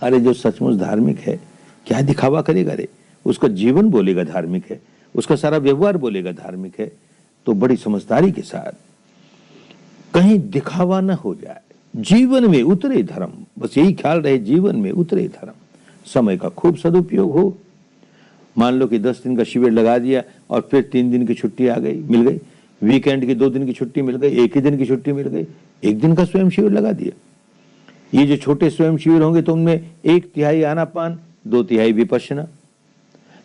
अरे जो सचमुच धार्मिक है क्या दिखावा करेगा रे, उसका जीवन बोलेगा धार्मिक है, उसका सारा व्यवहार बोलेगा धार्मिक है। तो बड़ी समझदारी के साथ, कहीं दिखावा न हो जाए, जीवन में उतरे धर्म, बस यही ख्याल रहे, जीवन में उतरे धर्म। समय का खूब सदुपयोग हो। मान लो कि 10 दिन का शिविर लगा दिया और फिर 3 दिन की छुट्टी आ गई, मिल गई, वीकेंड की 2 दिन की छुट्टी मिल गई, 1 ही दिन की छुट्टी मिल गई, 1 दिन का स्वयं शिविर लगा दिया। ये जो छोटे स्वयं शिविर होंगे तो उनमें 1/3 आनापान, 2/3 विपश्यना।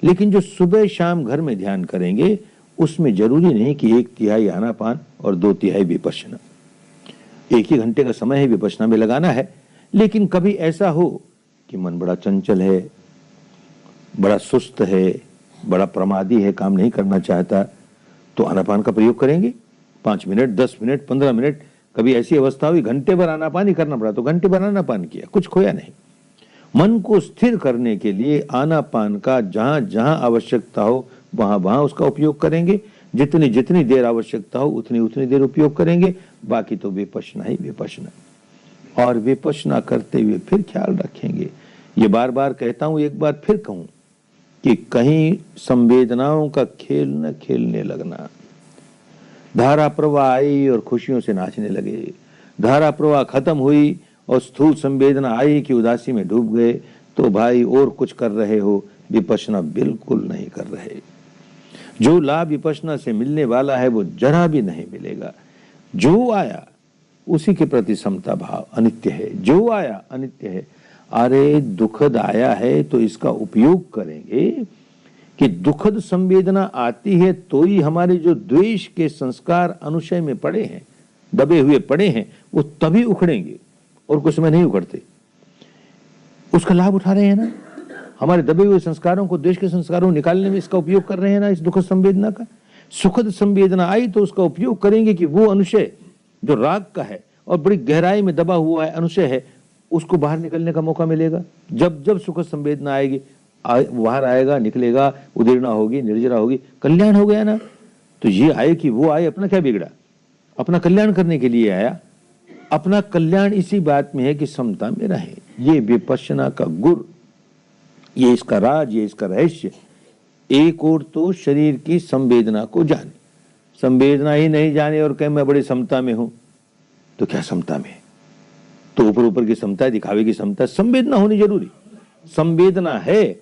लेकिन जो सुबह शाम घर में ध्यान करेंगे उसमें जरूरी नहीं कि 1/3 आनापान और 2/3 विपश्यना। 1 ही घंटे का समय है विपश्यना में लगाना है। लेकिन कभी ऐसा हो कि मन बड़ा चंचल है, बड़ा सुस्त है, बड़ा प्रमादी है, काम नहीं करना चाहता, तो आनापान का प्रयोग करेंगे। 5 मिनट, 10 मिनट, 15 मिनट। कभी ऐसी अवस्था हुई घंटे भर आनापान ही करना पड़ा तो घंटे भर आनापान किया, कुछ खोया नहीं। मन को स्थिर करने के लिए आनापान का जहां जहां आवश्यकता हो वहां वहां उसका उपयोग करेंगे। जितनी जितनी देर आवश्यकता हो उतनी उतनी देर उपयोग करेंगे। बाकी तो विपश्यना ही विपश्यना। और विपश्यना करते हुए फिर ख्याल रखेंगे, ये बार बार कहता हूं, एक बार फिर कहूं कि कहीं संवेदनाओं का खेल न खेलने लगना। धारा प्रवाह आई और खुशियों से नाचने लगे, धारा प्रवाह खत्म हुई और स्थूल संवेदना आई कि उदासी में डूब गए, तो भाई और कुछ कर रहे हो, विपश्यना बिल्कुल नहीं कर रहे। जो लाभ विपश्यना से मिलने वाला है वो जरा भी नहीं मिलेगा। जो आया उसी के प्रति समता भाव, अनित्य है, जो आया अनित्य है। अरे दुखद आया है तो इसका उपयोग करेंगे कि दुखद संवेदना आती है तो ही हमारे जो द्वेष के संस्कार अनुशय में पड़े हैं, दबे हुए पड़े हैं, वो तभी उखड़ेंगे और कुछ समय नहीं उखड़ते। उसका लाभ उठा रहे हैं ना, हमारे दबे हुए संस्कारों को, देश के संस्कारों को निकालने में इसका उपयोग कर रहे हैं ना, इस दुखद संवेदना का। सुखद संवेदना आई तो उसका उपयोग करेंगे कि वो अनुशय जो राग का है और बड़ी गहराई में दबा हुआ है अनुशय है, उसको बाहर निकलने का मौका मिलेगा। जब जब सुखद संवेदना आएगी, बाहर आएगा, निकलेगा, उदीर्णा होगी, निर्जरा होगी, कल्याण हो गया ना। तो ये आए कि वो आए, अपना क्या बिगड़ा, अपना कल्याण करने के लिए आया। अपना कल्याण इसी बात में है कि समता में रहे। ये विपश्यना का गुर, ये इसका राज, ये इसका रहस्य। एक और तो शरीर की संवेदना को जाने, संवेदना ही नहीं जाने और कहे मैं बड़ी समता में हूं, तो क्या समता में? तो ऊपर ऊपर की समता, दिखावे की समता, संवेदना होनी जरूरी। संवेदना है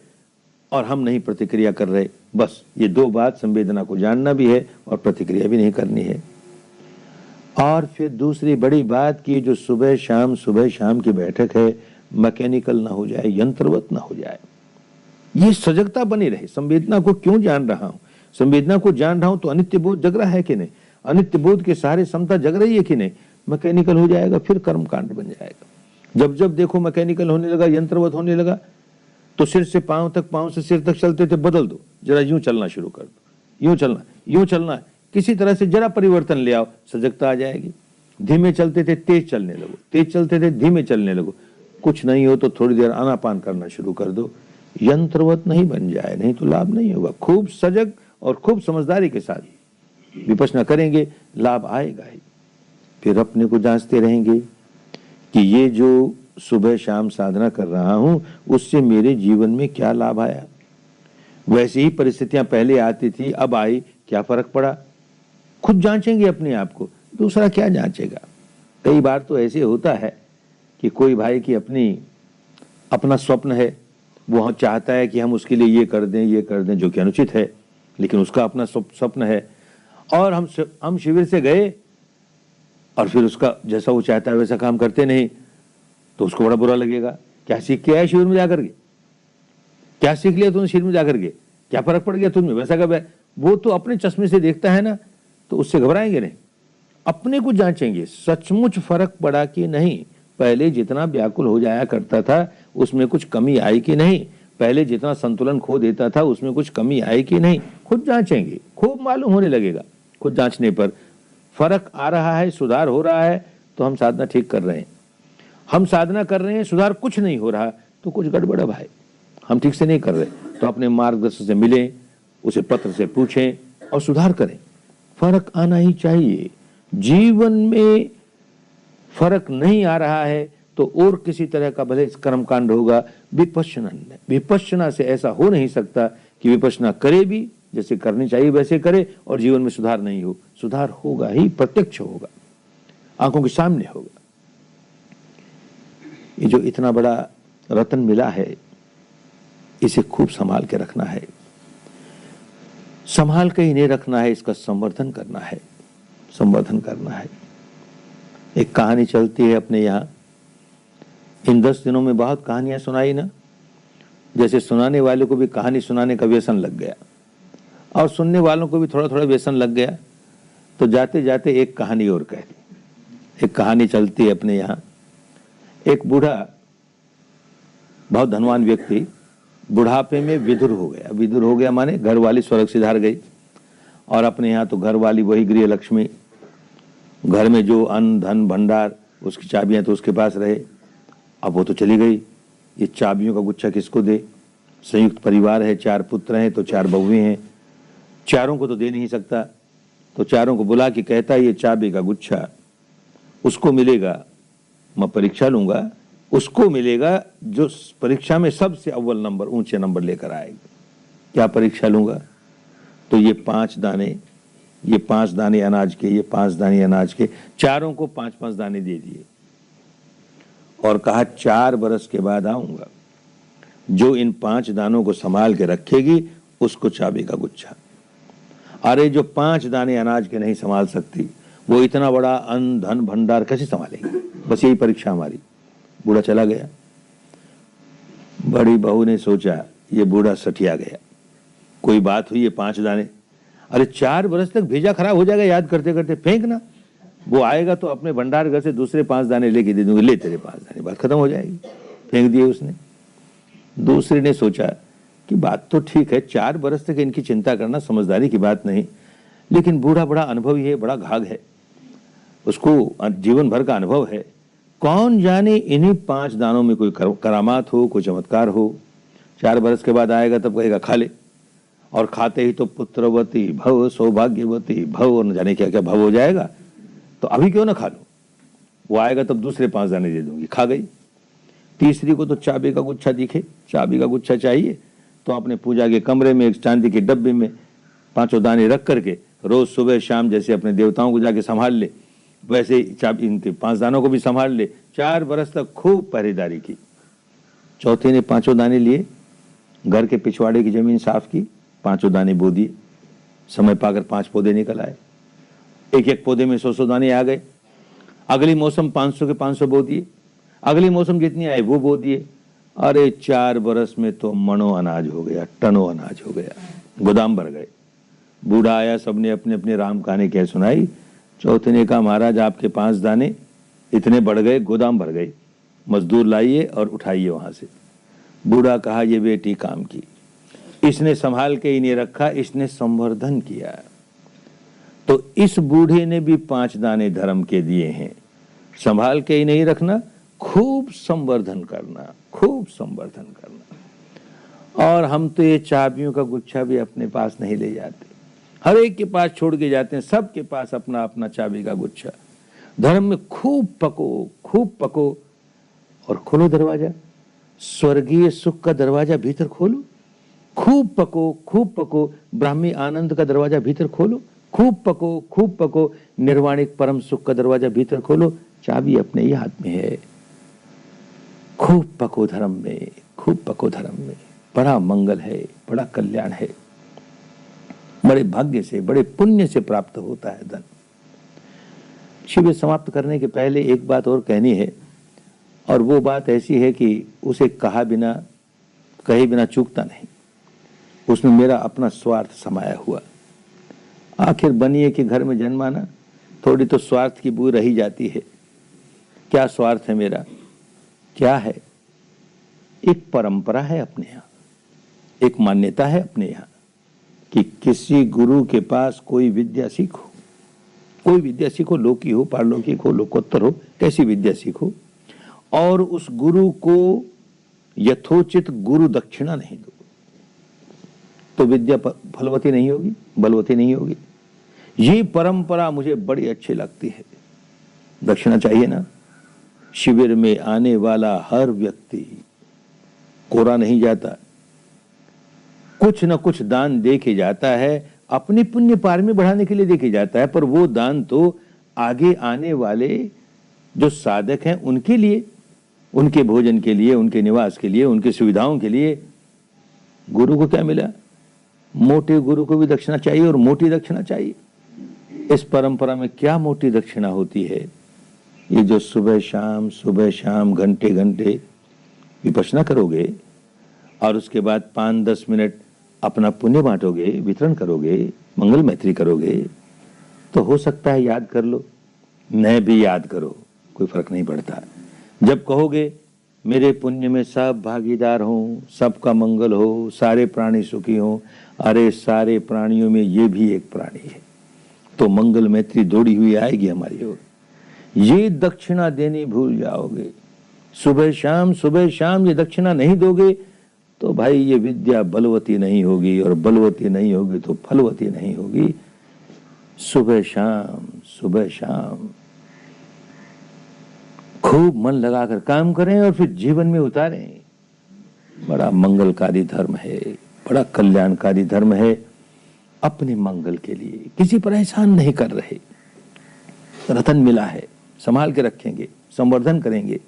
और हम नहीं प्रतिक्रिया कर रहे, बस ये दो बात, संवेदना को जानना भी है और प्रतिक्रिया भी नहीं करनी है। और फिर दूसरी बड़ी बात कि जो सुबह शाम की बैठक है, मैकेनिकल ना हो जाए, यंत्रवत ना हो जाए। ये सजगता बनी रहे। संवेदना को क्यों जान रहा हूं? संवेदना को जान रहा हूं तो अनित्य बोध जग रहा है कि नहीं? अनित्य बोध के सहारे समता जग रही है कि नहीं? मैकेनिकल हो जाएगा, फिर कर्म कांड बन जाएगा। जब जब देखो मैकेनिकल होने लगा, यंत्रवत होने लगा, तो सिर से पांव तक, पांव से सिर तक चलते थे, बदल दो, जरा यूं चलना शुरू कर दो, यूं चलना, किसी तरह से जरा परिवर्तन ले आओ, सजगता आ जाएगी। धीमे चलते थे, तेज चलने लगो, तेज चलते थे, धीमे चलने लगो। कुछ नहीं हो तो थोड़ी देर आनापान करना शुरू कर दो। यंत्रवत नहीं बन जाए, नहीं तो लाभ नहीं होगा। खूब सजग और खूब समझदारी के साथ विपश्यना करेंगे, लाभ आएगा ही। फिर अपने को जांचते रहेंगे कि ये जो सुबह शाम साधना कर रहा हूं, उससे मेरे जीवन में क्या लाभ आया। वैसी ही परिस्थितियां पहले आती थी, अब आई, क्या फर्क पड़ा? खुद जांचेंगे अपने आप को, दूसरा क्या जांचेगा। कई बार तो ऐसे होता है कि कोई भाई की अपना स्वप्न है, वो चाहता है कि हम उसके लिए ये कर दें, जो कि अनुचित है, लेकिन उसका अपना स्वप्न है। और हम शिविर से गए और फिर उसका जैसा वो चाहता है वैसा काम करते नहीं, तो उसको बड़ा बुरा लगेगा। क्या सीख के आया शिविर में जाकर के? क्या सीख लिया तुमने शिविर में जाकर के? क्या फर्क पड़ गया तुमने? वैसा का वो तो अपने चश्मे से देखता है ना, तो उससे घबराएंगे नहीं। अपने को जांचेंगे, सचमुच फर्क पड़ा कि नहीं? पहले जितना व्याकुल हो जाया करता था उसमें कुछ कमी आई कि नहीं? पहले जितना संतुलन खो देता था उसमें कुछ कमी आई कि नहीं? खुद जांचेंगे, खूब मालूम होने लगेगा। खुद जांचने पर फर्क आ रहा है, सुधार हो रहा है, तो हम साधना ठीक कर रहे हैं। हम साधना कर रहे हैं, सुधार कुछ नहीं हो रहा, तो कुछ गड़बड़ है भाई, हम ठीक से नहीं कर रहे। तो अपने मार्गदर्शक से मिलें, उसे पत्र से पूछें और सुधार करें। फर्क आना ही चाहिए। जीवन में फर्क नहीं आ रहा है तो और किसी तरह का भले कर्मकांड होगा, विपश्यना से ऐसा हो नहीं सकता कि विपश्यना करे भी, जैसे करनी चाहिए वैसे करे, और जीवन में सुधार नहीं हो। सुधार होगा ही, प्रत्यक्ष होगा, आंखों के सामने होगा। ये जो इतना बड़ा रत्न मिला है, इसे खूब संभाल के रखना है। संभाल के ही नहीं रखना है, इसका संवर्धन करना है, संवर्धन करना है। एक कहानी चलती है अपने यहाँ, इन 10 दिनों में बहुत कहानियां सुनाई ना, जैसे सुनाने वाले को भी कहानी सुनाने का व्यसन लग गया और सुनने वालों को भी थोड़ा थोड़ा व्यसन लग गया। तो जाते जाते एक कहानी और कह दी। एक कहानी चलती है अपने यहाँ, एक बूढ़ा बहुत धनवान व्यक्ति बुढ़ापे में विधुर हो गया। विधुर हो गया माने घर वाली स्वर्ग सिधार गई, और अपने यहाँ तो घर वाली वही गृह लक्ष्मी, घर में जो अन्न धन भंडार, उसकी चाबियां तो उसके पास रहे। अब वो तो चली गई, ये चाबियों का गुच्छा किसको दे? संयुक्त परिवार है, 4 पुत्र हैं तो 4 बहुएं हैं, चारों को तो दे नहीं सकता। तो चारों को बुला के कहता है ये चाबी का गुच्छा उसको मिलेगा, मैं परीक्षा लूंगा, उसको मिलेगा जो परीक्षा में सबसे अव्वल नंबर, ऊंचे नंबर लेकर आएगा। क्या परीक्षा लूंगा? तो ये 5 दाने, ये 5 दाने अनाज के, ये 5 दाने अनाज के, चारों को 5-5 दाने दे दिए और कहा 4 बरस के बाद आऊंगा, जो इन 5 दानों को संभाल के रखेगी उसको चाबी का गुच्छा। अरे जो 5 दाने अनाज के नहीं संभाल सकती, वो इतना बड़ा अन्न धन भंडार कैसे संभालेगी? बस यही परीक्षा हमारी। बूढ़ा चला गया। बड़ी बहू ने सोचा ये बूढ़ा सठिया गया, कोई बात हुई है 5 दाने, अरे 4 बरस तक भेजा खराब हो जाएगा याद करते करते, फेंक ना, वो आएगा तो अपने भंडार घर से दूसरे 5 दाने लेके दे दूंगे, ले तेरे 5 दाने, बात खत्म हो जाएगी। फेंक दिए उसने। दूसरे ने सोचा कि बात तो ठीक है, 4 बरस तक इनकी चिंता करना समझदारी की बात नहीं, लेकिन बूढ़ा बड़ा अनुभवी है, बड़ा घाघ है, उसको जीवन भर का अनुभव है, कौन जाने इन्हीं 5 दानों में कोई करामात हो, कोई चमत्कार हो। 4 बरस के बाद आएगा तब कहेगा खा ले, और खाते ही तो पुत्रवती भव, सौभाग्यवती भव, और न जाने क्या क्या भव हो जाएगा, तो अभी क्यों ना खा लो। वो आएगा तब दूसरे 5 दाने दे दूंगी, खा गई। तीसरी को तो चाबी का गुच्छा दिखे, चाबी का गुच्छा चाहिए, तो अपने पूजा के कमरे में एक चांदी के डब्बे में 5 दाने रख करके रोज सुबह शाम जैसे अपने देवताओं को जाके संभाल ले, वैसे चाबी इनके 5 दानों को भी संभाल ले। 4 बरस तक खूब पहरेदारी की। चौथे ने 5 दाने लिए, घर के पिछवाड़े की जमीन साफ की, 5 दाने बो दिए, समय पाकर 5 पौधे निकल आए, एक एक पौधे में 100 दाने आ गए। अगली मौसम 500 के 500 बो दिए, अगली मौसम जितनी आए वो बो दिए। अरे 4 बरस में तो मणों अनाज हो गया, टनों अनाज हो गया, गोदाम भर गए। बूढ़ा आया, सबने अपने अपने राम कहानी कह सुनाई। चौथे ने कहा महाराज आपके 5 दाने इतने बढ़ गए, गोदाम भर गई, मजदूर लाइए और उठाइए वहां से। बूढ़ा कहा ये बेटी काम की, इसने संभाल के ही नहीं रखा, इसने संवर्धन किया। तो इस बूढ़े ने भी 5 दाने धर्म के दिए हैं, संभाल के ही नहीं रखना, खूब संवर्धन करना, खूब संवर्धन करना। और हम तो ये चाबियों का गुच्छा भी अपने पास नहीं ले जाते, हर एक के पास छोड़ के जाते हैं, सबके पास अपना अपना चाबी का गुच्छा। धर्म में खूब पको और खोलो दरवाजा, स्वर्गीय सुख का दरवाजा भीतर खोलो, खूब पको ब्राह्मी आनंद का दरवाजा भीतर खोलो, खूब पको निर्वाणिक परम सुख का दरवाजा भीतर खोलो। चाबी अपने ही हाथ में है। खूब पको धर्म में, खूब पको धर्म में, बड़ा मंगल है, बड़ा कल्याण है, बड़े भाग्य से, बड़े पुण्य से प्राप्त होता है धन। शिविर समाप्त करने के पहले एक बात और कहनी है, और वो बात ऐसी है कि उसे कहे बिना चूकता नहीं। उसमें मेरा अपना स्वार्थ समाया हुआ। आखिर बनिए के घर में जन्माना, थोड़ी तो स्वार्थ की बू रही जाती है। क्या स्वार्थ है मेरा? क्या है? एक परंपरा है अपने यहाँ, एक मान्यता है अपने यहाँ कि किसी गुरु के पास कोई विद्या सीखो, कोई विद्या सीखो, लौकिक हो, पारलौकिक हो, लोकोत्तर हो, कैसी विद्या सीखो, और उस गुरु को यथोचित गुरु दक्षिणा नहीं दो तो विद्या फलवती नहीं होगी, बलवती नहीं होगी। ये परंपरा मुझे बड़ी अच्छी लगती है। दक्षिणा चाहिए ना। शिविर में आने वाला हर व्यक्ति कोरा नहीं जाता, कुछ न कुछ दान दे के जाता है, अपनी पुण्य पारमी बढ़ाने के लिए दे के जाता है, पर वो दान तो आगे आने वाले जो साधक हैं उनके लिए, उनके भोजन के लिए, उनके निवास के लिए, उनकी सुविधाओं के लिए। गुरु को क्या मिला? मोटे गुरु को भी दक्षिणा चाहिए और मोटी दक्षिणा चाहिए। इस परंपरा में क्या मोटी दक्षिणा होती है? ये जो सुबह शाम घंटे घंटे विपश्यना करोगे और उसके बाद 5-10 मिनट अपना पुण्य बांटोगे, वितरण करोगे, मंगल मैत्री करोगे, तो हो सकता है याद कर लो, न भी याद करो, कोई फर्क नहीं पड़ता। जब कहोगे मेरे पुण्य में सब भागीदार हों, सबका मंगल हो, सारे प्राणी सुखी हों, अरे सारे प्राणियों में ये भी एक प्राणी है, तो मंगल मैत्री दौड़ी हुई आएगी हमारी ओर। ये दक्षिणा देनी भूल जाओगे, सुबह शाम ये दक्षिणा नहीं दोगे तो भाई ये विद्या बलवती नहीं होगी, और बलवती नहीं होगी तो फलवती नहीं होगी। सुबह शाम खूब मन लगाकर काम करें और फिर जीवन में उतारें। बड़ा मंगलकारी धर्म है, बड़ा कल्याणकारी धर्म है। अपने मंगल के लिए किसी पर एहसान नहीं कर रहे, रतन मिला है, संभाल के रखेंगे, संवर्धन करेंगे,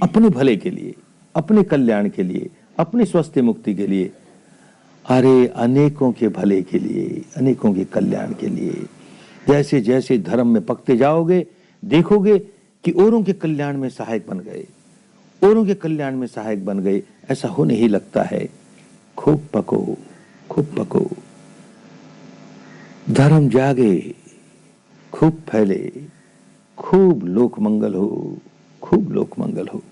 अपने भले के लिए, अपने कल्याण के लिए, अपनी स्वस्थ मुक्ति के लिए, अरे अनेकों के भले के लिए, अनेकों के कल्याण के लिए। जैसे जैसे धर्म में पकते जाओगे, देखोगे कि औरों के कल्याण में सहायक बन गए, औरों के कल्याण में सहायक बन गए, ऐसा होने ही लगता है। खूब पको, खूब पको, धर्म जागे, खूब फैले, खूब लोक मंगल हो, खूब लोक मंगल हो।